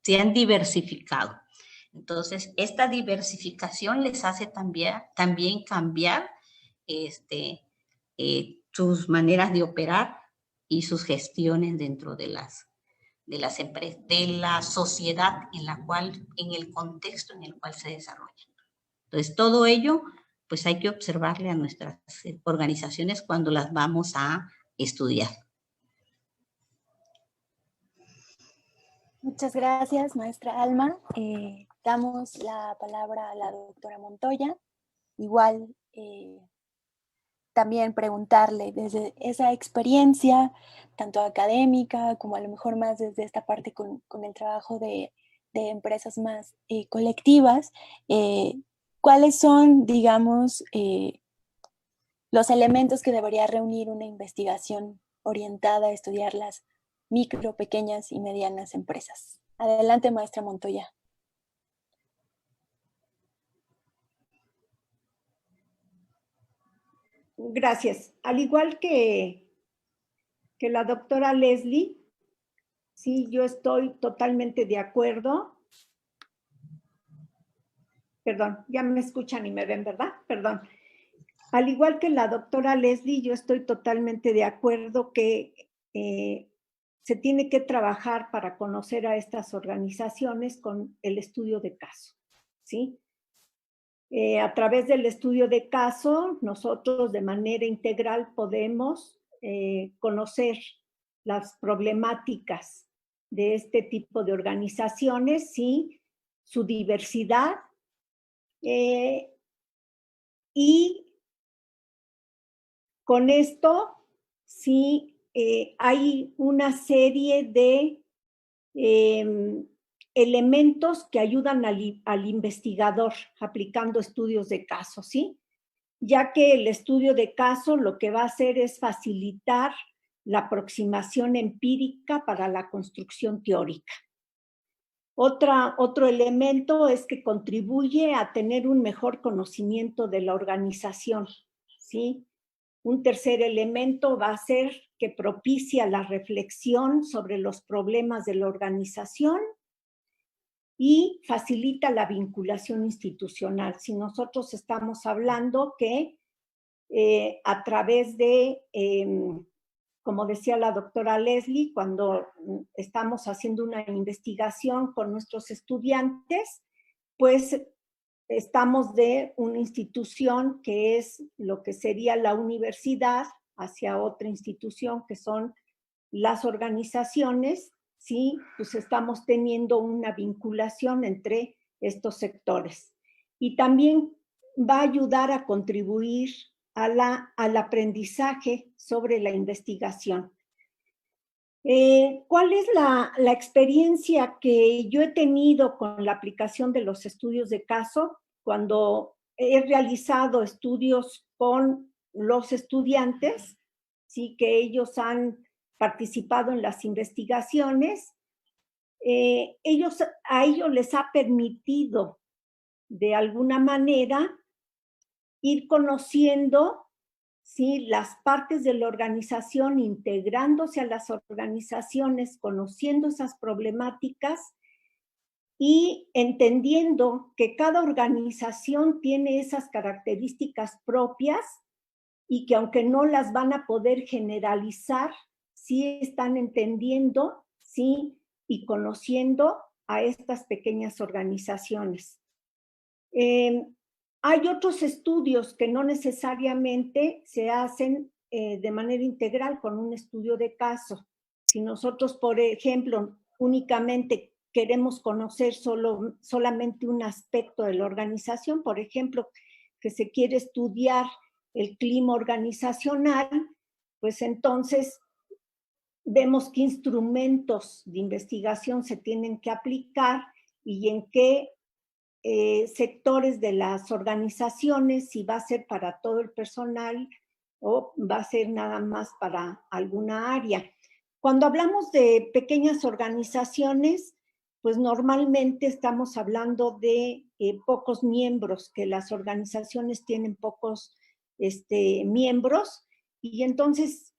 se han diversificado. Entonces, esta diversificación les hace también cambiar sus maneras de operar y sus gestiones dentro de las empresas, de la sociedad en el contexto en el cual se desarrolla. Entonces, todo ello, pues hay que observarle a nuestras organizaciones cuando las vamos a estudiar. Muchas gracias, maestra Alma. Damos la palabra a la doctora Montoya. Igual, también preguntarle desde esa experiencia, tanto académica como a lo mejor más desde esta parte con el trabajo de empresas más colectivas, ¿Cuáles son, digamos, los elementos que debería reunir una investigación orientada a estudiar las micro, pequeñas y medianas empresas? Adelante, maestra Montoya. Gracias. Al igual que la doctora Leslie, sí, yo estoy totalmente de acuerdo. Perdón, ya me escuchan y me ven, ¿verdad? Perdón. Al igual que la doctora Leslie, yo estoy totalmente de acuerdo que se tiene que trabajar para conocer a estas organizaciones con el estudio de caso, ¿sí? A través del estudio de caso, nosotros de manera integral podemos conocer las problemáticas de este tipo de organizaciones, ¿sí? Su diversidad y con esto, sí, hay una serie de elementos que ayudan al investigador aplicando estudios de caso, ¿sí? Ya que el estudio de caso lo que va a hacer es facilitar la aproximación empírica para la construcción teórica. Otro elemento es que contribuye a tener un mejor conocimiento de la organización, ¿sí? Un tercer elemento va a ser que propicia la reflexión sobre los problemas de la organización y facilita la vinculación institucional. Si nosotros estamos hablando que a través de, como decía la doctora Leslie, cuando estamos haciendo una investigación con nuestros estudiantes, pues estamos de una institución que es lo que sería la universidad hacia otra institución que son las organizaciones, ¿sí? Pues estamos teniendo una vinculación entre estos sectores. Y también va a ayudar a contribuir al aprendizaje sobre la investigación. ¿Cuál es la experiencia que yo he tenido con la aplicación de los estudios de caso? Cuando he realizado estudios con los estudiantes, sí, que ellos han participado en las investigaciones, a ellos les ha permitido de alguna manera ir conociendo, ¿sí?, las partes de la organización, integrándose a las organizaciones, conociendo esas problemáticas y entendiendo que cada organización tiene esas características propias y que aunque no las van a poder generalizar, sí están entendiendo, sí, y conociendo a estas pequeñas organizaciones. Hay otros estudios que no necesariamente se hacen de manera integral con un estudio de caso. Si nosotros, por ejemplo, únicamente queremos conocer solamente un aspecto de la organización, por ejemplo, que se quiere estudiar el clima organizacional, pues entonces vemos qué instrumentos de investigación se tienen que aplicar y en qué sectores de las organizaciones, si va a ser para todo el personal o va a ser nada más para alguna área. Cuando hablamos de pequeñas organizaciones, pues normalmente estamos hablando de pocos miembros, que las organizaciones tienen pocos miembros, y entonces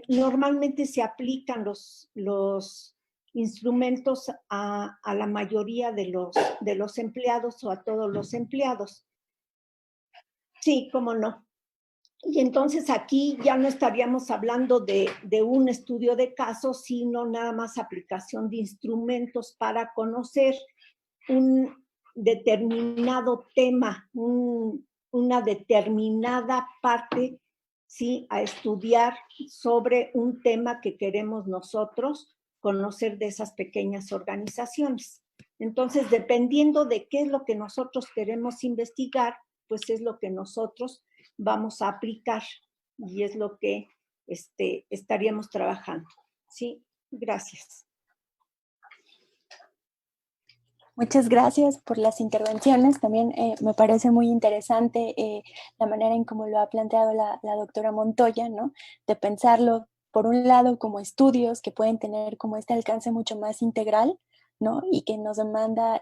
normalmente se aplican los instrumentos a la mayoría de los empleados o a todos los empleados. Sí, cómo no. Y entonces aquí ya no estaríamos hablando de un estudio de casos, sino nada más aplicación de instrumentos para conocer un determinado tema, una determinada parte, ¿sí?, a estudiar sobre un tema que queremos nosotros conocer de esas pequeñas organizaciones. Entonces, dependiendo de qué es lo que nosotros queremos investigar, pues es lo que nosotros vamos a aplicar y es lo que estaríamos trabajando. Sí, gracias. Muchas gracias por las intervenciones. También me parece muy interesante la manera en cómo lo ha planteado la doctora Montoya, ¿no? De pensarlo, por un lado, como estudios que pueden tener como este alcance mucho más integral, ¿no? Y que nos demanda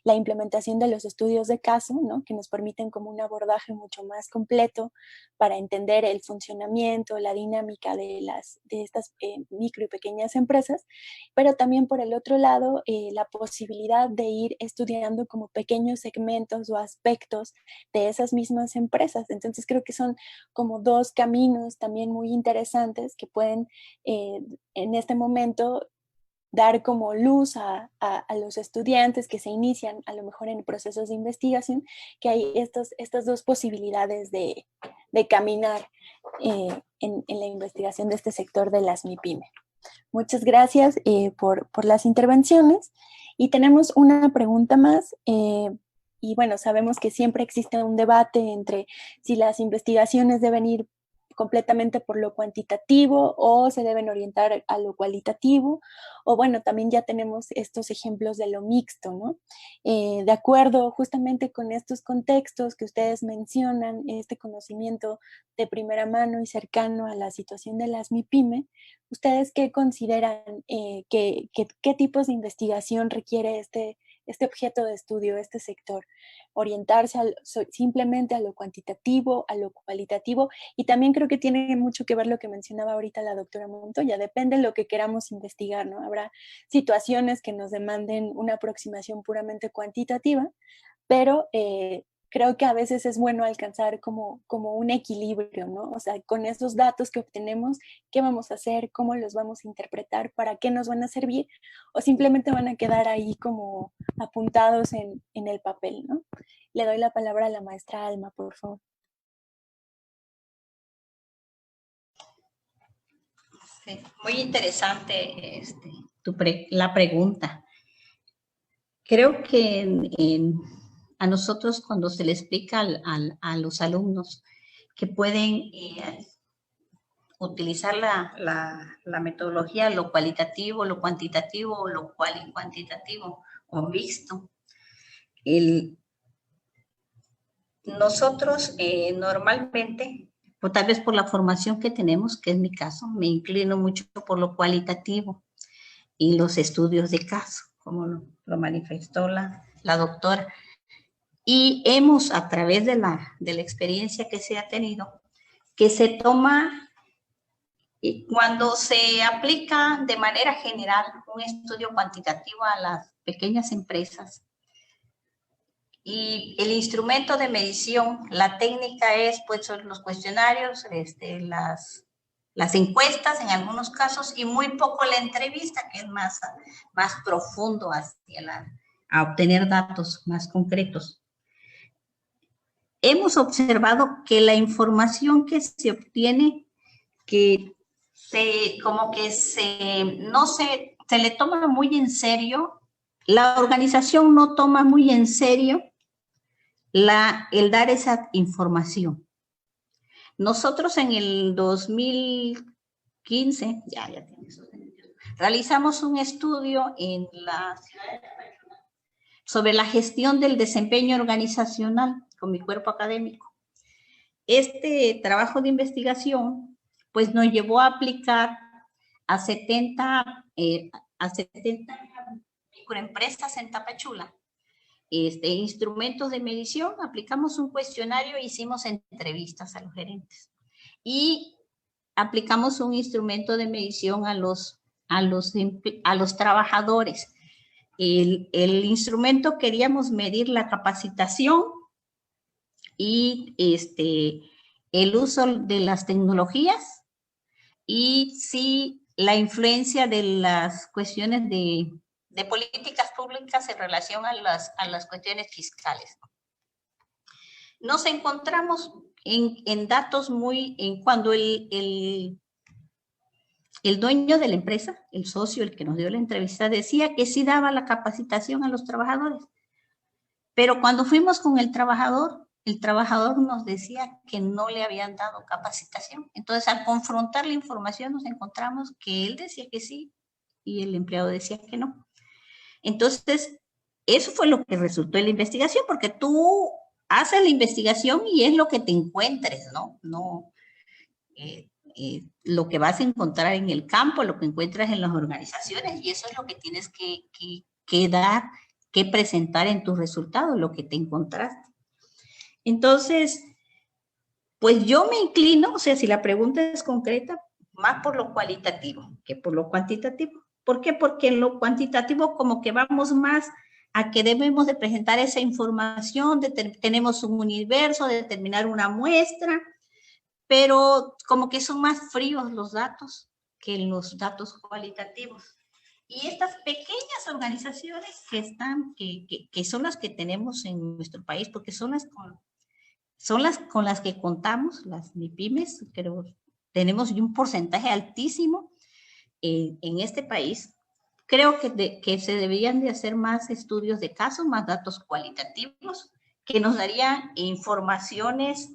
la implementación de los estudios de caso, ¿no? Que nos permiten como un abordaje mucho más completo para entender el funcionamiento, la dinámica de estas micro y pequeñas empresas, pero también por el otro lado, la posibilidad de ir estudiando como pequeños segmentos o aspectos de esas mismas empresas. Entonces creo que son como dos caminos también muy interesantes que pueden en este momento dar como luz a los estudiantes que se inician a lo mejor en procesos de investigación, que hay estas dos posibilidades de caminar en la investigación de este sector de las MIPYME. Muchas gracias por las intervenciones. Y tenemos una pregunta más. Y bueno, sabemos que siempre existe un debate entre si las investigaciones deben ir completamente por lo cuantitativo o se deben orientar a lo cualitativo, o bueno, también ya tenemos estos ejemplos de lo mixto, ¿no? De acuerdo justamente con estos contextos que ustedes mencionan, este conocimiento de primera mano y cercano a la situación de las MIPYME, ¿ustedes qué consideran, qué tipos de investigación requiere este objeto de estudio, este sector? Orientarse simplemente a lo cuantitativo, a lo cualitativo, y también creo que tiene mucho que ver lo que mencionaba ahorita la doctora Montoya, depende de lo que queramos investigar, ¿no? Habrá situaciones que nos demanden una aproximación puramente cuantitativa, pero creo que a veces es bueno alcanzar como un equilibrio, ¿no? O sea, con esos datos que obtenemos, ¿qué vamos a hacer? ¿Cómo los vamos a interpretar? ¿Para qué nos van a servir? ¿O simplemente van a quedar ahí como apuntados en el papel, ¿no? Le doy la palabra a la maestra Alma, por favor. Sí, muy interesante la pregunta. Creo que a nosotros cuando se le explica a los alumnos que pueden utilizar la metodología, lo cualitativo, lo cuantitativo, o lo cuantitativo o mixto, nosotros normalmente, o tal vez por la formación que tenemos, que es mi caso, me inclino mucho por lo cualitativo y los estudios de caso, como lo manifestó la doctora. Y hemos, a través de la experiencia que se ha tenido, que se toma, cuando se aplica de manera general un estudio cuantitativo a las pequeñas empresas, y el instrumento de medición, la técnica es, pues, son los cuestionarios, las encuestas en algunos casos, y muy poco la entrevista, que es más profundo a obtener datos más concretos. Hemos observado que la información que se obtiene, que no se le toma muy en serio, la organización no toma muy en serio el dar esa información. Nosotros en el 2015, ya tiene esos años, realizamos un estudio en la ciudad de Tapachula sobre la gestión del desempeño organizacional con mi cuerpo académico. Este trabajo de investigación pues nos llevó a aplicar a 70 microempresas en Tapachula instrumentos de medición, aplicamos un cuestionario e hicimos entrevistas a los gerentes. Y aplicamos un instrumento de medición a los trabajadores. El instrumento queríamos medir la capacitación y el uso de las tecnologías y sí la influencia de las cuestiones de políticas públicas en relación a las cuestiones fiscales. Nos encontramos en datos cuando el dueño de la empresa, el socio, el que nos dio la entrevista, decía que sí daba la capacitación a los trabajadores. Pero cuando fuimos con el trabajador nos decía que no le habían dado capacitación. Entonces, al confrontar la información, nos encontramos que él decía que sí y el empleado decía que no. Entonces, eso fue lo que resultó en la investigación, porque tú haces la investigación y es lo que te encuentres, ¿no? No lo que vas a encontrar en el campo, lo que encuentras en las organizaciones, y eso es lo que tienes que dar, que presentar en tus resultados, lo que te encontraste. Entonces, pues yo me inclino, o sea, si la pregunta es concreta, más por lo cualitativo que por lo cuantitativo. ¿Por qué? Porque en lo cuantitativo como que vamos más a que debemos de presentar esa información, tenemos un universo, determinar una muestra, pero como que son más fríos los datos que los datos cualitativos. Y estas pequeñas organizaciones que son las que tenemos en nuestro país, porque son las con las que contamos, las MIPYMES, creo, tenemos un porcentaje altísimo en este país. Creo que se deberían de hacer más estudios de casos, más datos cualitativos, que nos darían informaciones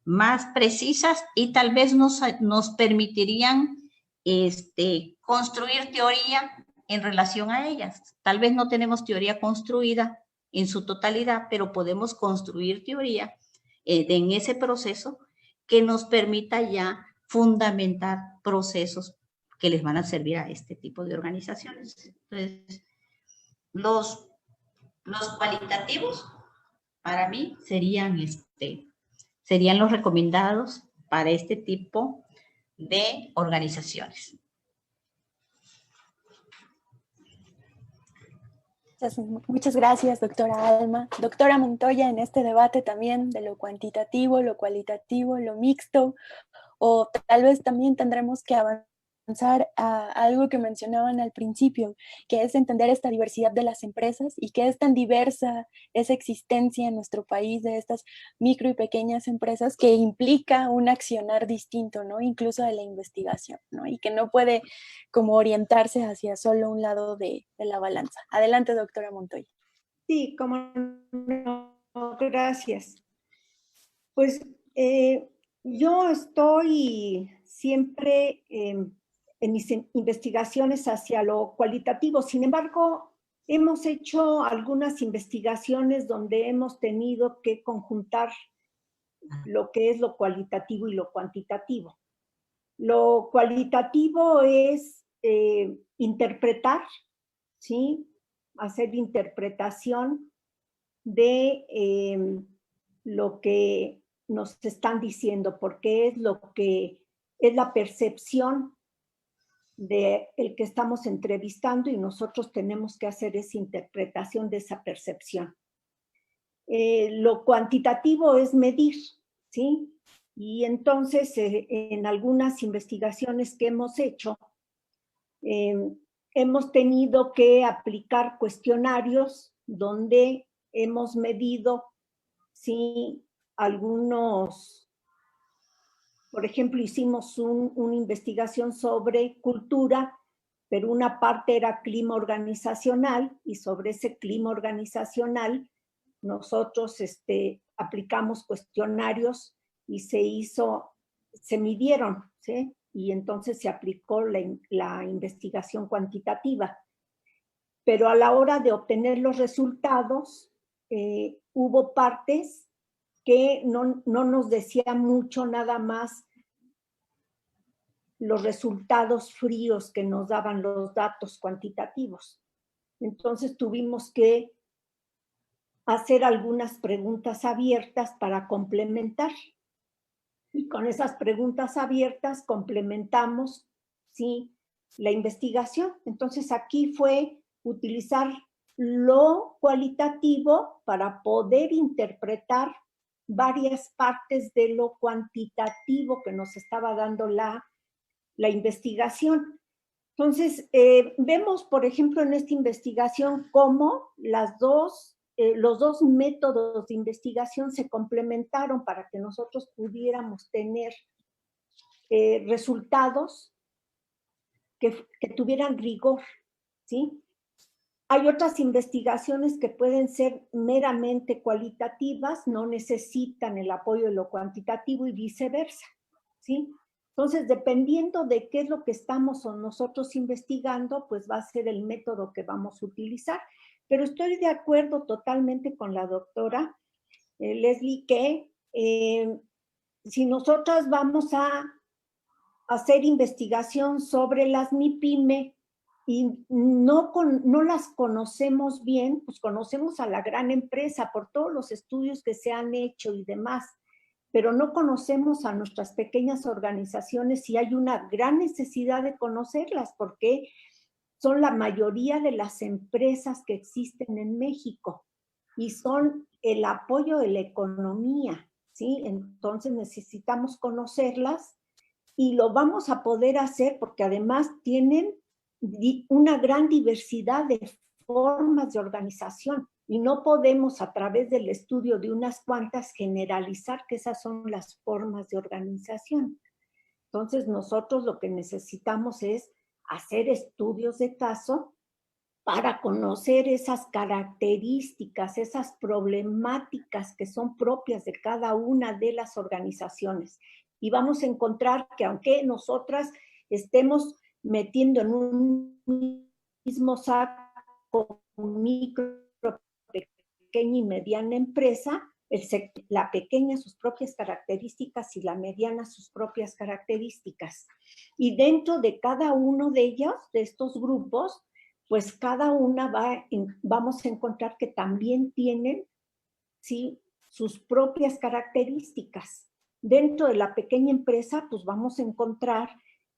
más precisas y tal vez nos permitirían construir teoría en relación a ellas. Tal vez no tenemos teoría construida en su totalidad, pero podemos construir teoría en ese proceso que nos permita ya fundamentar procesos que les van a servir a este tipo de organizaciones. Entonces, los cualitativos para mí serían los recomendados para este tipo de organizaciones. Muchas gracias, doctora Alma. Doctora Montoya, en este debate también de lo cuantitativo, lo cualitativo, lo mixto, o tal vez también tendremos que avanzar a algo que mencionaban al principio, que es entender esta diversidad de las empresas y que es tan diversa esa existencia en nuestro país de estas micro y pequeñas empresas que implica un accionar distinto, ¿no? Incluso de la investigación, ¿no? Y que no puede como orientarse hacia solo un lado de la balanza. Adelante, doctora Montoya. Sí, como no, gracias. Pues yo estoy siempre en mis investigaciones hacia lo cualitativo. Sin embargo, hemos hecho algunas investigaciones donde hemos tenido que conjuntar lo que es lo cualitativo y lo cuantitativo. Lo cualitativo es interpretar, ¿sí? Hacer interpretación de lo que nos están diciendo, porque es lo que es la percepción de el que estamos entrevistando y nosotros tenemos que hacer esa interpretación de esa percepción. Lo cuantitativo es medir, ¿sí? Y entonces en algunas investigaciones que hemos hecho, hemos tenido que aplicar cuestionarios donde hemos medido, ¿sí? Algunos. Por ejemplo, hicimos una investigación sobre cultura, pero una parte era clima organizacional y sobre ese clima organizacional nosotros aplicamos cuestionarios y se midieron, ¿sí? Y entonces se aplicó la investigación cuantitativa. Pero a la hora de obtener los resultados, hubo partes que no nos decía mucho, nada más los resultados fríos que nos daban los datos cuantitativos. Entonces tuvimos que hacer algunas preguntas abiertas para complementar. Y con esas preguntas abiertas complementamos, ¿sí?, la investigación. Entonces aquí fue utilizar lo cualitativo para poder interpretar varias partes de lo cuantitativo que nos estaba dando la investigación. Entonces, vemos, por ejemplo, en esta investigación cómo los dos métodos de investigación se complementaron para que nosotros pudiéramos tener resultados que tuvieran rigor, ¿sí? Hay otras investigaciones que pueden ser meramente cualitativas, no necesitan el apoyo de lo cuantitativo y viceversa, ¿sí? Entonces, dependiendo de qué es lo que estamos nosotros investigando, pues va a ser el método que vamos a utilizar. pero estoy de acuerdo totalmente con la doctora Leslie que si nosotras vamos a hacer investigación sobre las MIPYME y no las conocemos bien, pues conocemos a la gran empresa por todos los estudios que se han hecho y demás, pero no conocemos a nuestras pequeñas organizaciones y hay una gran necesidad de conocerlas porque son la mayoría de las empresas que existen en México y son el apoyo de la economía, ¿sí? Entonces necesitamos conocerlas y lo vamos a poder hacer porque además tienen una gran diversidad de formas de organización y no podemos a través del estudio de unas cuantas generalizar que esas son las formas de organización. Entonces nosotros lo que necesitamos es hacer estudios de caso para conocer esas características, esas problemáticas que son propias de cada una de las organizaciones. Y vamos a encontrar que aunque nosotras estemos metiendo en un mismo saco micro, pequeña y mediana empresa, la pequeña sus propias características y la mediana sus propias características. Y dentro de cada uno de ellos, de estos grupos, pues cada una vamos a encontrar que también tienen, ¿sí?, sus propias características. Dentro de la pequeña empresa, pues vamos a encontrar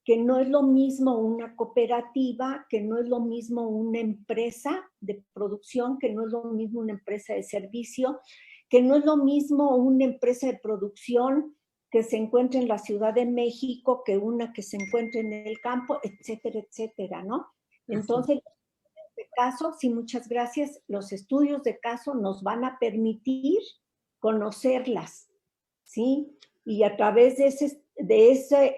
que no es lo mismo una cooperativa, que no es lo mismo una empresa de producción, que no es lo mismo una empresa de servicio, que no es lo mismo una empresa de producción que se encuentra en la Ciudad de México que una que se encuentra en el campo, etcétera, etcétera, ¿no? Entonces, en este caso, sí, muchas gracias, los estudios de caso nos van a permitir conocerlas, ¿sí? Y a través de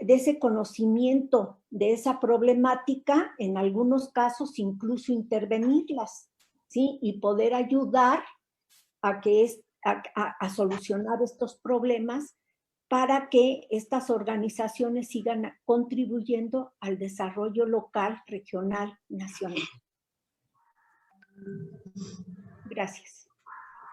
ese conocimiento de esa problemática, en algunos casos incluso intervenirlas, ¿sí? Y poder ayudar a solucionar estos problemas para que estas organizaciones sigan contribuyendo al desarrollo local, regional, nacional. Gracias.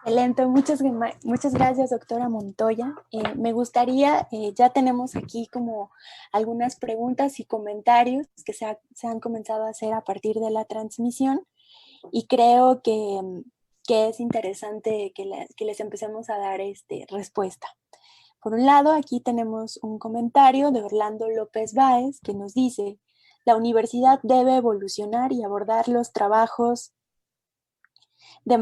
Excelente, muchas gracias, doctora Montoya. Me gustaría, ya tenemos aquí como algunas preguntas y comentarios que se han comenzado a hacer a partir de la transmisión y creo que es interesante que les empecemos a dar respuesta. Por un lado, aquí tenemos un comentario de Orlando López Báez que nos dice: la universidad debe evolucionar y abordar los trabajos de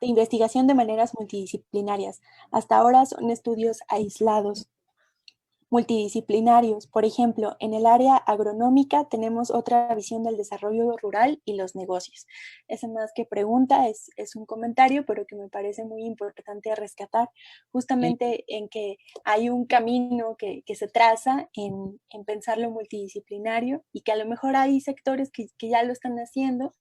investigación de maneras multidisciplinarias. Hasta ahora son estudios aislados, multidisciplinarios. Por ejemplo, en el área agronómica tenemos otra visión del desarrollo rural y los negocios. Esa más que pregunta es un comentario, pero que me parece muy importante rescatar, justamente en que hay un camino que se traza en pensar lo multidisciplinario y que a lo mejor hay sectores que ya lo están haciendo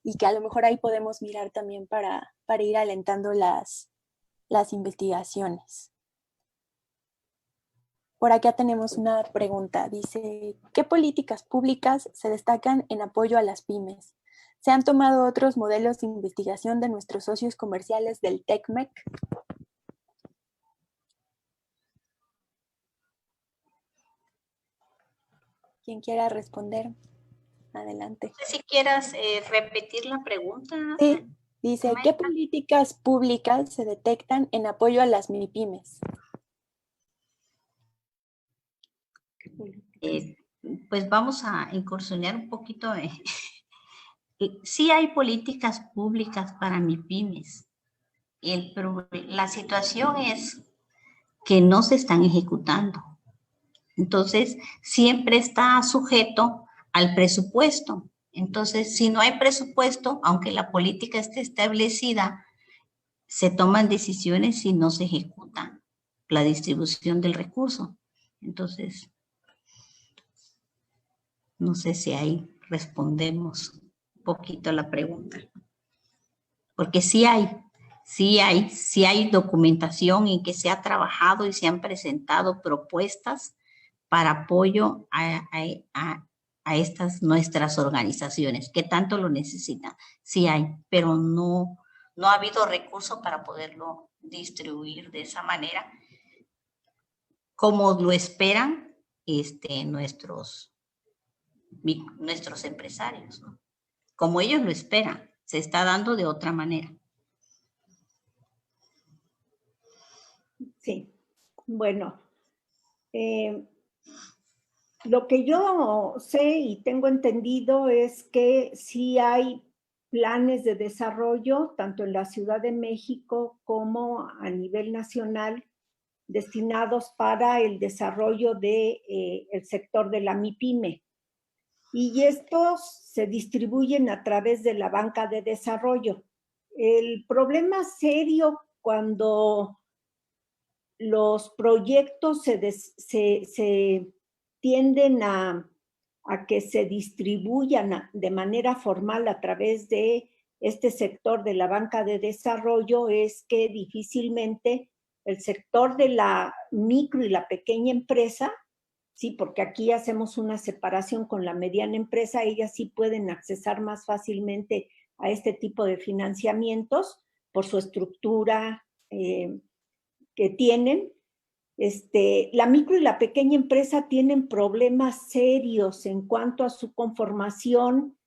y que a lo mejor ahí podemos mirar también para ir alentando las investigaciones. Por acá tenemos una pregunta. Dice, ¿qué políticas públicas se destacan en apoyo a las pymes? ¿Se han tomado otros modelos de investigación de nuestros socios comerciales del TECMEC? ¿Quién quiera responder? Adelante. No sé si quieras repetir la pregunta. Sí, dice, ¿qué políticas públicas se detectan en apoyo a las MIPYMES? Pues vamos a incursionar un poquito. Sí hay políticas públicas para MIPYMES. La situación es que no se están ejecutando. Entonces, siempre está sujeto al presupuesto. Entonces, si no hay presupuesto, aunque la política esté establecida, se toman decisiones y no se ejecuta la distribución del recurso. Entonces, no sé si ahí respondemos un poquito a la pregunta. Porque sí hay documentación en que se ha trabajado y se han presentado propuestas para apoyo a estas nuestras organizaciones que tanto lo necesitan. Sí hay, pero no ha habido recursos para poderlo distribuir de esa manera como lo esperan nuestros empresarios, ¿no? Como ellos lo esperan, se está dando de otra manera. Sí, bueno, lo que yo sé y tengo entendido es que sí hay planes de desarrollo, tanto en la Ciudad de México como a nivel nacional, destinados para el desarrollo del sector de la MIPYME. Y estos se distribuyen a través de la banca de desarrollo. El problema serio cuando los proyectos se tienden a que se distribuyan de manera formal a través de este sector de la banca de desarrollo es que difícilmente el sector de la micro y la pequeña empresa, sí, porque aquí hacemos una separación con la mediana empresa, ellas sí pueden accesar más fácilmente a este tipo de financiamientos por su estructura que tienen. La micro y la pequeña empresa tienen problemas serios en cuanto a su conformación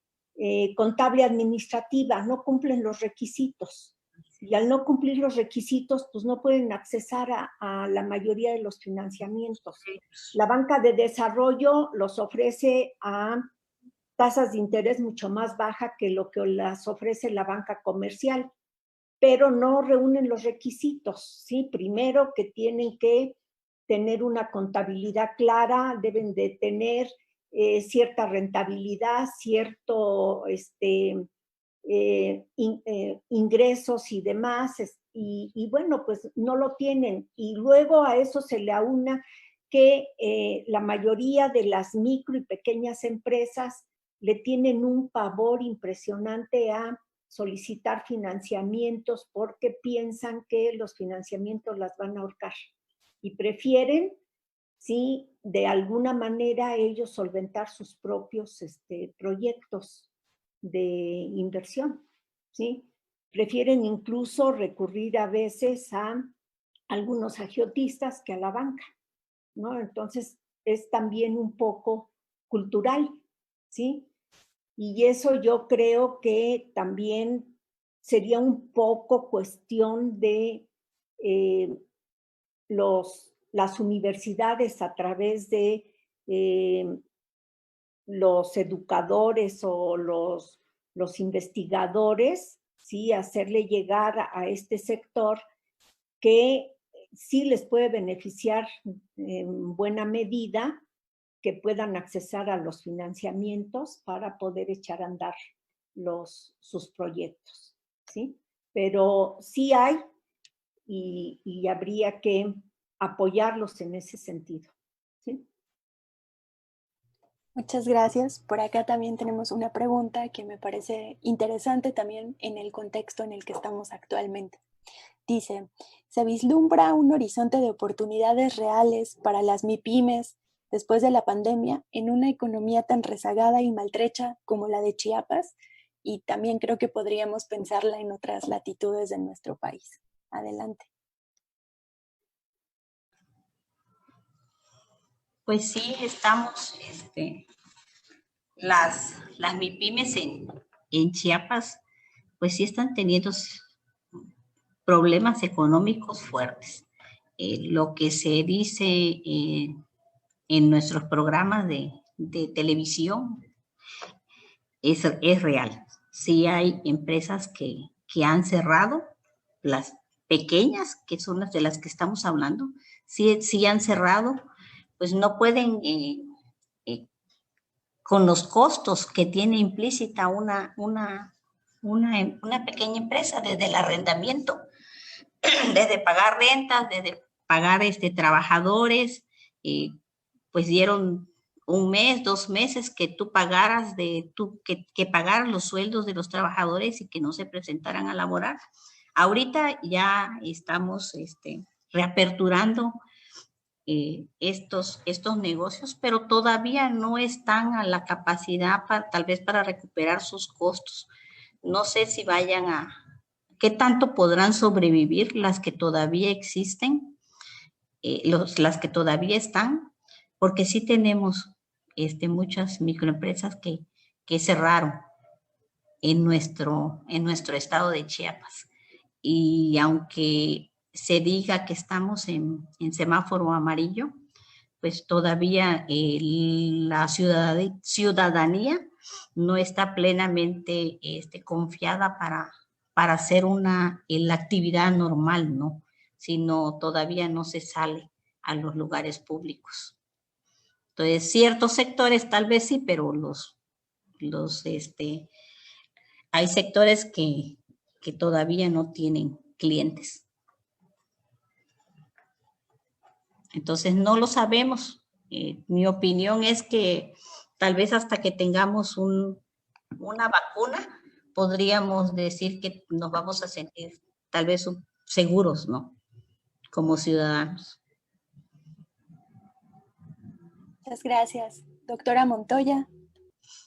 contable administrativa, no cumplen los requisitos. Y al no cumplir los requisitos, pues no pueden accesar a la mayoría de los financiamientos. La banca de desarrollo los ofrece a tasas de interés mucho más bajas que lo que las ofrece la banca comercial, pero no reúnen los requisitos, ¿sí? Primero que tienen que tener una contabilidad clara, deben de tener cierta rentabilidad, cierto ingresos y demás, y bueno, pues no lo tienen. Y luego a eso se le aúna que la mayoría de las micro y pequeñas empresas le tienen un pavor impresionante a solicitar financiamientos porque piensan que los financiamientos las van a ahorcar y prefieren, sí, de alguna manera ellos solventar sus propios proyectos de inversión, ¿sí? Prefieren incluso recurrir a veces a algunos agiotistas que a la banca, ¿no? Entonces es también un poco cultural, ¿sí? Y eso yo creo que también sería un poco cuestión de las universidades a través de los educadores o los investigadores, ¿sí? Hacerle llegar a este sector que sí les puede beneficiar en buena medida, que puedan accesar a los financiamientos para poder echar a andar sus proyectos, ¿sí? Pero sí hay y habría que apoyarlos en ese sentido, ¿sí? Muchas gracias. Por acá también tenemos una pregunta que me parece interesante también en el contexto en el que estamos actualmente. Dice, ¿se vislumbra un horizonte de oportunidades reales para las MIPYMES después de la pandemia en una economía tan rezagada y maltrecha como la de Chiapas? Y también creo que podríamos pensarla en otras latitudes de nuestro país. Adelante. Pues sí, estamos, las MIPYMES en Chiapas, pues sí están teniendo problemas económicos fuertes. Lo que se dice en nuestros programas de televisión es real. Sí hay empresas que han cerrado, las pequeñas, que son las de las que estamos hablando, sí han cerrado, pues no pueden, con los costos que tiene implícita una pequeña empresa, desde el arrendamiento, desde pagar rentas, desde pagar trabajadores, pues dieron un mes, 2 meses que tú pagaras, que pagaran los sueldos de los trabajadores y que no se presentaran a laborar. Ahorita ya estamos reaperturando estos negocios, pero todavía no están a la capacidad tal vez para recuperar sus costos. No sé si qué tanto podrán sobrevivir las que todavía existen, las que todavía están, porque sí tenemos muchas microempresas que cerraron en nuestro estado de Chiapas. Y aunque se diga que estamos en semáforo amarillo, pues todavía la ciudadanía no está plenamente confiada para hacer la actividad normal, ¿no? Sino todavía no se sale a los lugares públicos. Entonces, ciertos sectores tal vez sí, pero hay sectores que todavía no tienen clientes. Entonces, no lo sabemos. Mi opinión es que tal vez hasta que tengamos una vacuna, podríamos decir que nos vamos a sentir tal vez seguros, ¿no? Como ciudadanos. Muchas gracias. Doctora Montoya.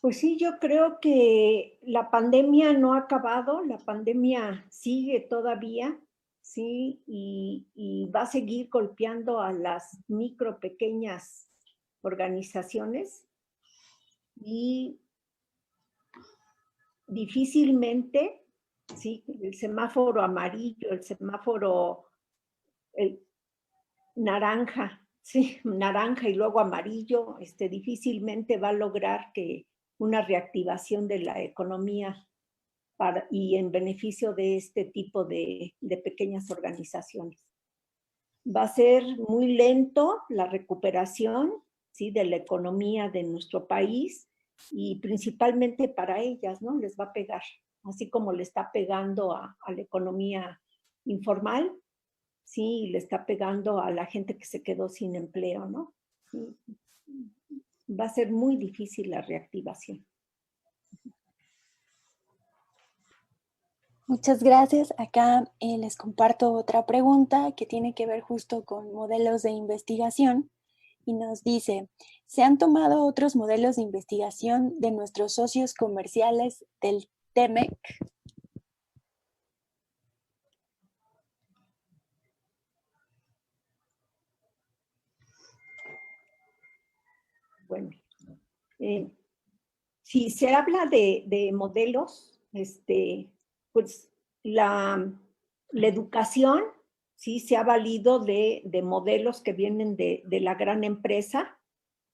Pues sí, yo creo que la pandemia no ha acabado, la pandemia sigue todavía, sí, y va a seguir golpeando a las pequeñas organizaciones y difícilmente, sí, el semáforo amarillo, el semáforo naranja, sí, naranja y luego amarillo, difícilmente va a lograr que una reactivación de la economía y en beneficio de este tipo de pequeñas organizaciones. Va a ser muy lento la recuperación, ¿sí?, de la economía de nuestro país y principalmente para ellas, ¿no? Les va a pegar, así como le está pegando a la economía informal, sí, le está pegando a la gente que se quedó sin empleo, ¿no? Sí. Va a ser muy difícil la reactivación. Muchas gracias. Acá les comparto otra pregunta que tiene que ver justo con modelos de investigación y nos dice, ¿se han tomado otros modelos de investigación de nuestros socios comerciales del TEMEC? Bueno, si se habla de modelos, pues la educación sí se ha valido de modelos que vienen de la gran empresa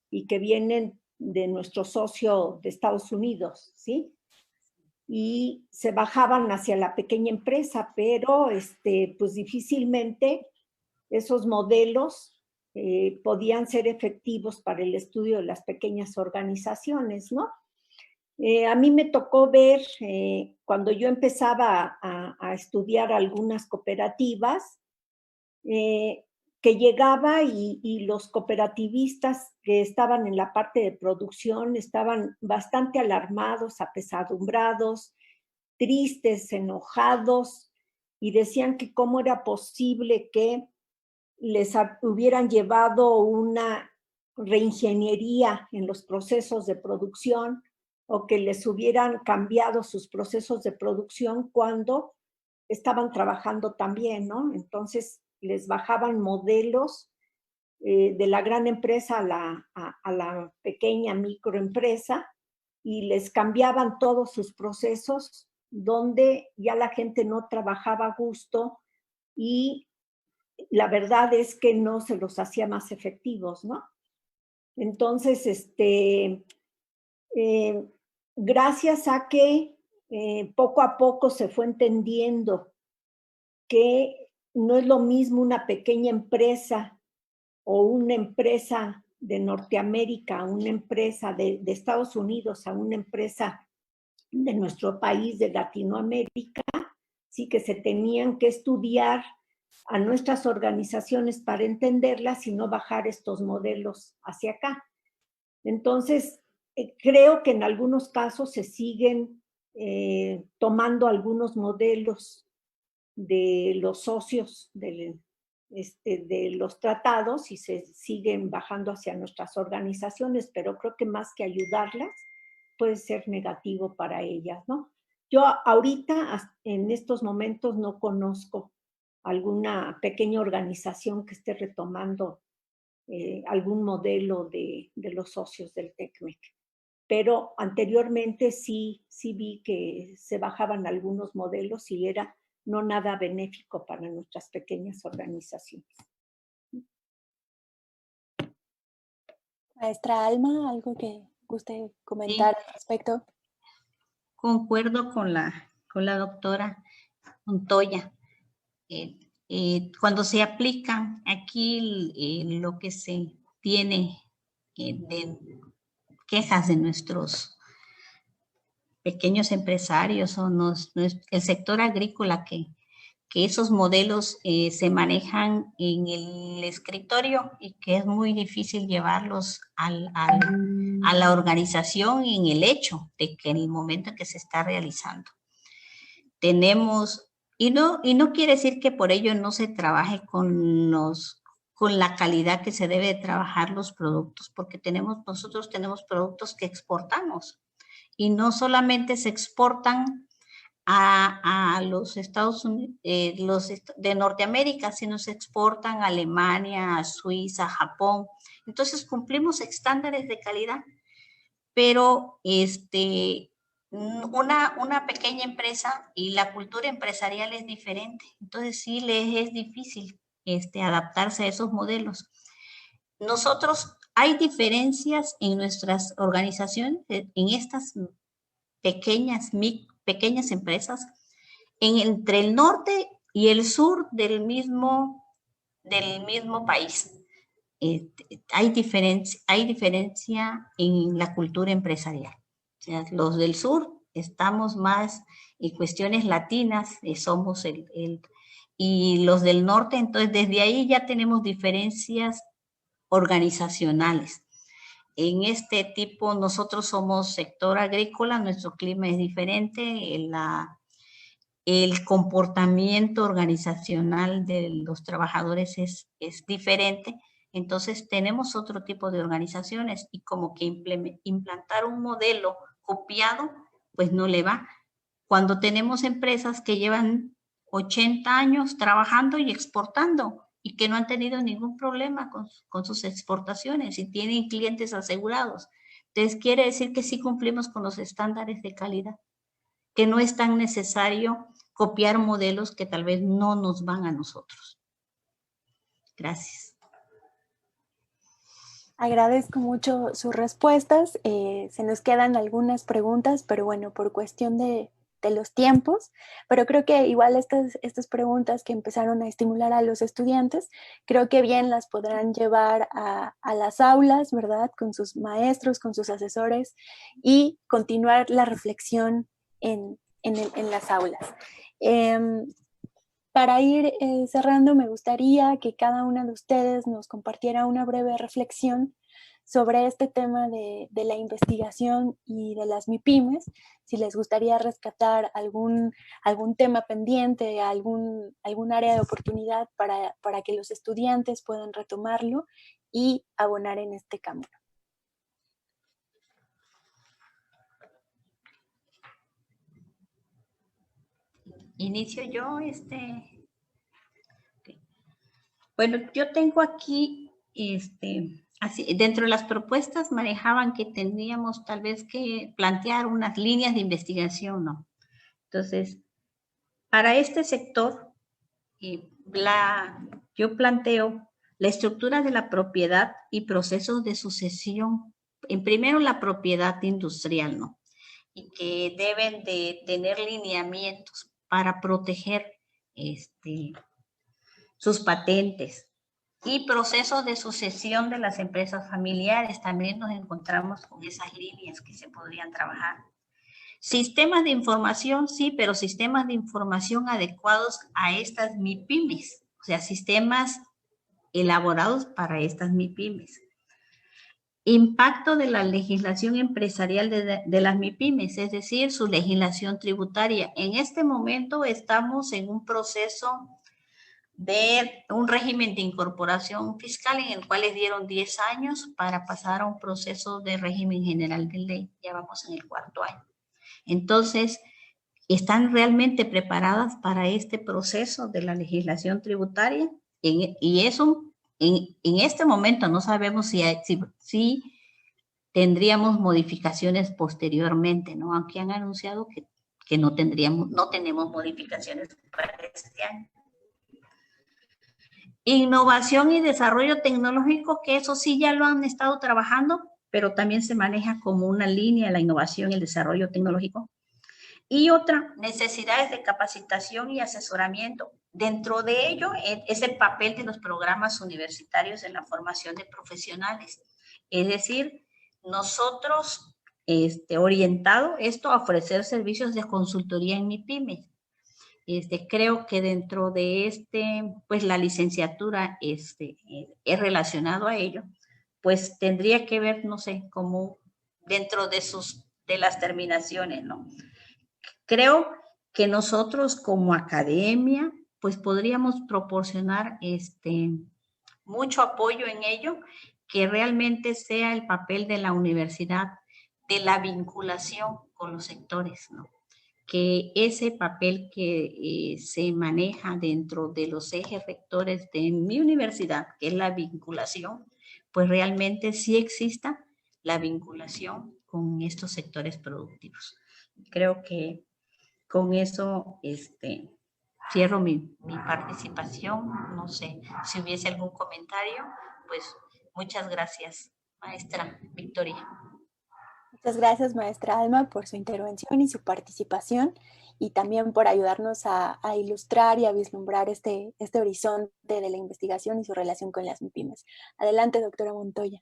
y que vienen de nuestro socio de Estados Unidos, ¿sí? Y se bajaban hacia la pequeña empresa, pero pues difícilmente esos modelos podían ser efectivos para el estudio de las pequeñas organizaciones, ¿no? A mí me tocó ver, cuando yo empezaba a estudiar algunas cooperativas, que llegaba y los cooperativistas que estaban en la parte de producción estaban bastante alarmados, apesadumbrados, tristes, enojados, y decían que cómo era posible que les hubieran llevado una reingeniería en los procesos de producción o que les hubieran cambiado sus procesos de producción cuando estaban trabajando también, ¿no? Entonces les bajaban modelos de la gran empresa a la pequeña microempresa y les cambiaban todos sus procesos donde ya la gente no trabajaba a gusto y la verdad es que no se los hacía más efectivos, ¿no? Entonces, gracias a que poco a poco se fue entendiendo que no es lo mismo una pequeña empresa o una empresa de Norteamérica, una empresa de Estados Unidos, a una empresa de nuestro país, de Latinoamérica, sí que se tenían que estudiar a nuestras organizaciones para entenderlas y no bajar estos modelos hacia acá. Entonces, creo que en algunos casos se siguen tomando algunos modelos de los socios de los tratados y se siguen bajando hacia nuestras organizaciones, pero creo que más que ayudarlas, puede ser negativo para ellas, ¿no? Yo ahorita, en estos momentos, no conozco alguna pequeña organización que esté retomando algún modelo de los socios del TECMEC. Pero anteriormente sí vi que se bajaban algunos modelos y era no nada benéfico para nuestras pequeñas organizaciones. Maestra Alma, ¿algo que guste comentar al respecto? Concuerdo con la doctora Montoya. Cuando se aplican aquí lo que se tiene de quejas de nuestros pequeños empresarios o el sector agrícola, que esos modelos se manejan en el escritorio y que es muy difícil llevarlos a la organización y en el hecho de que en el momento en que se está realizando. Tenemos, y no quiere decir que por ello no se trabaje con la calidad que se debe de trabajar los productos, porque nosotros tenemos productos que exportamos y no solamente se exportan a los Estados Unidos, los de Norteamérica, sino se exportan a Alemania, a Suiza, a Japón. Entonces cumplimos estándares de calidad, pero una pequeña empresa y la cultura empresarial es diferente. Entonces sí les es difícil adaptarse a esos modelos. Nosotros, hay diferencias en nuestras organizaciones, en estas pequeñas empresas, entre el norte y el sur del mismo país. Hay diferencia en la cultura empresarial. O sea, los del sur estamos más en cuestiones latinas, somos y los del norte, entonces desde ahí ya tenemos diferencias organizacionales. En este tipo, nosotros somos sector agrícola, nuestro clima es diferente, el comportamiento organizacional de los trabajadores es diferente, entonces tenemos otro tipo de organizaciones y como que implantar un modelo copiado, pues no le va. Cuando tenemos empresas que llevan 80 años trabajando y exportando y que no han tenido ningún problema con sus exportaciones y tienen clientes asegurados. Entonces quiere decir que sí cumplimos con los estándares de calidad, que no es tan necesario copiar modelos que tal vez no nos van a nosotros. Gracias. Agradezco mucho sus respuestas. Se nos quedan algunas preguntas, pero bueno, por cuestión de los tiempos, pero creo que igual estas preguntas que empezaron a estimular a los estudiantes, creo que bien las podrán llevar a las aulas, ¿verdad? Con sus maestros, con sus asesores y continuar la reflexión en las aulas. Para ir cerrando, me gustaría que cada una de ustedes nos compartiera una breve reflexión sobre este tema de la investigación y de las MIPYMES, si les gustaría rescatar algún tema pendiente, algún área de oportunidad para que los estudiantes puedan retomarlo y abonar en este camino. Inicio yo, Bueno, yo tengo aquí, así, dentro de las propuestas manejaban que tendríamos tal vez que plantear unas líneas de investigación, ¿no? Entonces, para este sector, yo planteo la estructura de la propiedad y procesos de sucesión. En primero, la propiedad industrial, ¿no? Y que deben de tener lineamientos para proteger sus patentes y procesos de sucesión de las empresas familiares. También nos encontramos con esas líneas que se podrían trabajar. Sistemas de información, sí, pero sistemas de información adecuados a estas MIPYMES, o sea, sistemas elaborados para estas MIPYMES. Impacto de la legislación empresarial de las MIPYMES, es decir, su legislación tributaria. En este momento estamos en un proceso de un régimen de incorporación fiscal en el cual les dieron 10 años para pasar a un proceso de régimen general de ley. Ya vamos en el 4º año. Entonces, ¿están realmente preparadas para este proceso de la legislación tributaria? Y eso, en este momento no sabemos si tendríamos modificaciones posteriormente, ¿no? Aunque han anunciado que no tenemos modificaciones para este año. Innovación y desarrollo tecnológico, que eso sí ya lo han estado trabajando, pero también se maneja como una línea la innovación y el desarrollo tecnológico. Y otra, necesidades de capacitación y asesoramiento. Dentro de ello es el papel de los programas universitarios en la formación de profesionales. Es decir, nosotros orientado esto a ofrecer servicios de consultoría en MIPYME. Creo que dentro de pues la licenciatura es relacionado a ello, pues tendría que ver, no sé, como dentro de las terminaciones, ¿no? Creo que nosotros como academia, pues podríamos proporcionar mucho apoyo en ello, que realmente sea el papel de la universidad, de la vinculación con los sectores, ¿no? Que ese papel que se maneja dentro de los ejes rectores de mi universidad, que es la vinculación, pues realmente sí exista la vinculación con estos sectores productivos. Creo que con eso cierro mi participación. No sé si hubiese algún comentario, pues muchas gracias, maestra Victoria. Muchas gracias, maestra Alma, por su intervención y su participación, y también por ayudarnos a ilustrar y a vislumbrar este horizonte de la investigación y su relación con las MIPYMES. Adelante, doctora Montoya.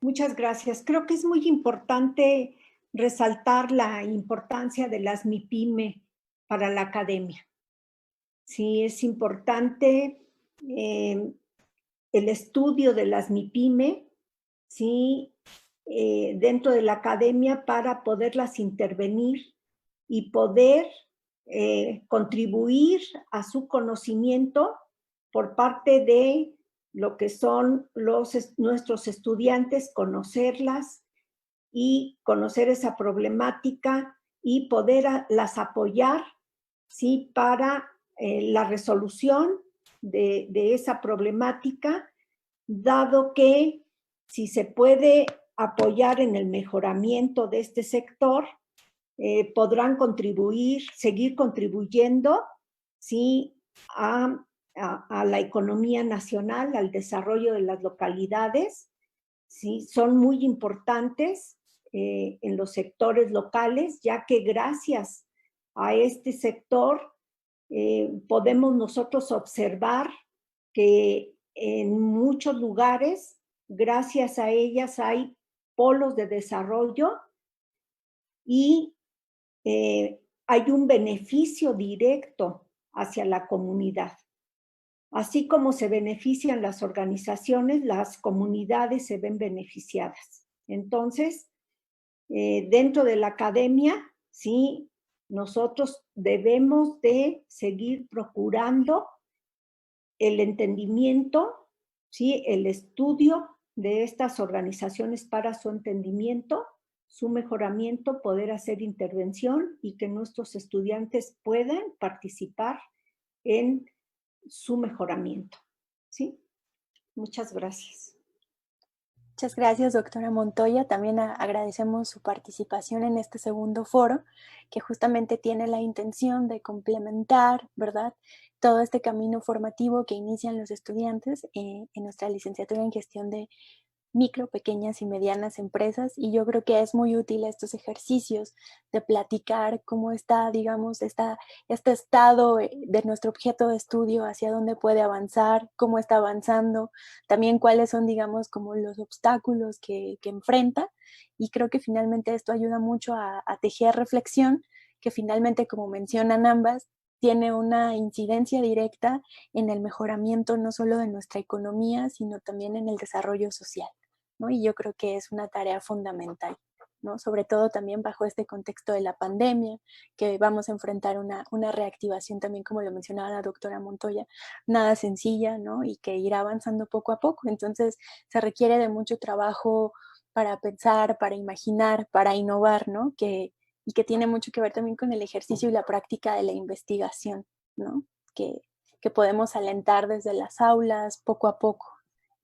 Muchas gracias. Creo que es muy importante resaltar la importancia de las MIPYME para la academia. Sí, es importante el estudio de las MIPYME, ¿sí? Dentro de la academia para poderlas intervenir y poder contribuir a su conocimiento por parte de lo que son nuestros estudiantes, conocerlas y conocer esa problemática y poderlas apoyar, ¿sí? Para la resolución de esa problemática, dado que si se puede apoyar en el mejoramiento de este sector, podrán seguir contribuyendo, ¿sí? a la economía nacional, al desarrollo de las localidades, ¿sí? Son muy importantes en los sectores locales, ya que gracias a este sector podemos nosotros observar que en muchos lugares, gracias a ellas, hay polos de desarrollo y hay un beneficio directo hacia la comunidad. Así como se benefician las organizaciones, las comunidades se ven beneficiadas. Entonces, dentro de la academia, sí, nosotros debemos de seguir procurando el entendimiento, ¿sí? El estudio de estas organizaciones para su entendimiento, su mejoramiento, poder hacer intervención y que nuestros estudiantes puedan participar en su mejoramiento, ¿sí? Muchas gracias. Muchas gracias, doctora Montoya. También agradecemos su participación en este segundo foro, que justamente tiene la intención de complementar, ¿verdad?, todo este camino formativo que inician los estudiantes en nuestra licenciatura en gestión de micro, pequeñas y medianas empresas, y yo creo que es muy útil estos ejercicios de platicar cómo está, digamos, este estado de nuestro objeto de estudio, hacia dónde puede avanzar, cómo está avanzando, también cuáles son, digamos, como los obstáculos que enfrenta, y creo que finalmente esto ayuda mucho a tejer reflexión, que finalmente, como mencionan ambas, tiene una incidencia directa en el mejoramiento no solo de nuestra economía, sino también en el desarrollo social, ¿no? Y yo creo que es una tarea fundamental. ¿no? Sobre todo también bajo este contexto de la pandemia, que vamos a enfrentar una reactivación también, como lo mencionaba la doctora Montoya, nada sencilla, ¿no? Y que irá avanzando poco a poco. Entonces, se requiere de mucho trabajo para pensar, para imaginar, para innovar, ¿no? Y que tiene mucho que ver también con el ejercicio y la práctica de la investigación, ¿no? Que podemos alentar desde las aulas poco a poco.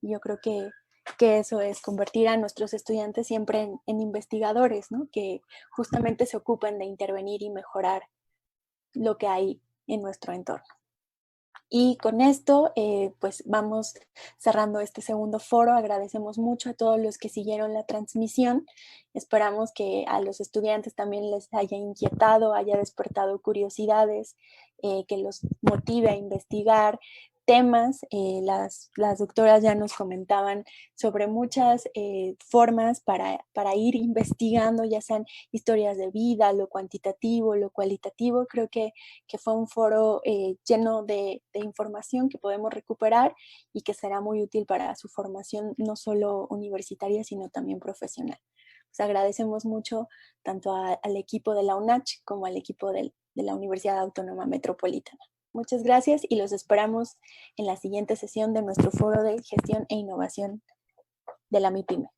Yo creo que eso es convertir a nuestros estudiantes siempre en investigadores, ¿no? Que justamente se ocupen de intervenir y mejorar lo que hay en nuestro entorno. Y con esto, pues vamos cerrando este segundo foro. Agradecemos mucho a todos los que siguieron la transmisión. Esperamos que a los estudiantes también les haya inquietado, haya despertado curiosidades, que los motive a investigar temas. Las doctoras ya nos comentaban sobre muchas formas para ir investigando, ya sean historias de vida, lo cuantitativo, lo cualitativo. Creo que fue un foro lleno de información que podemos recuperar y que será muy útil para su formación no solo universitaria, sino también profesional. Pues agradecemos mucho tanto al equipo de la UNACH como al equipo de la Universidad Autónoma Metropolitana. Muchas gracias y los esperamos en la siguiente sesión de nuestro foro de gestión e innovación de la MIPYME.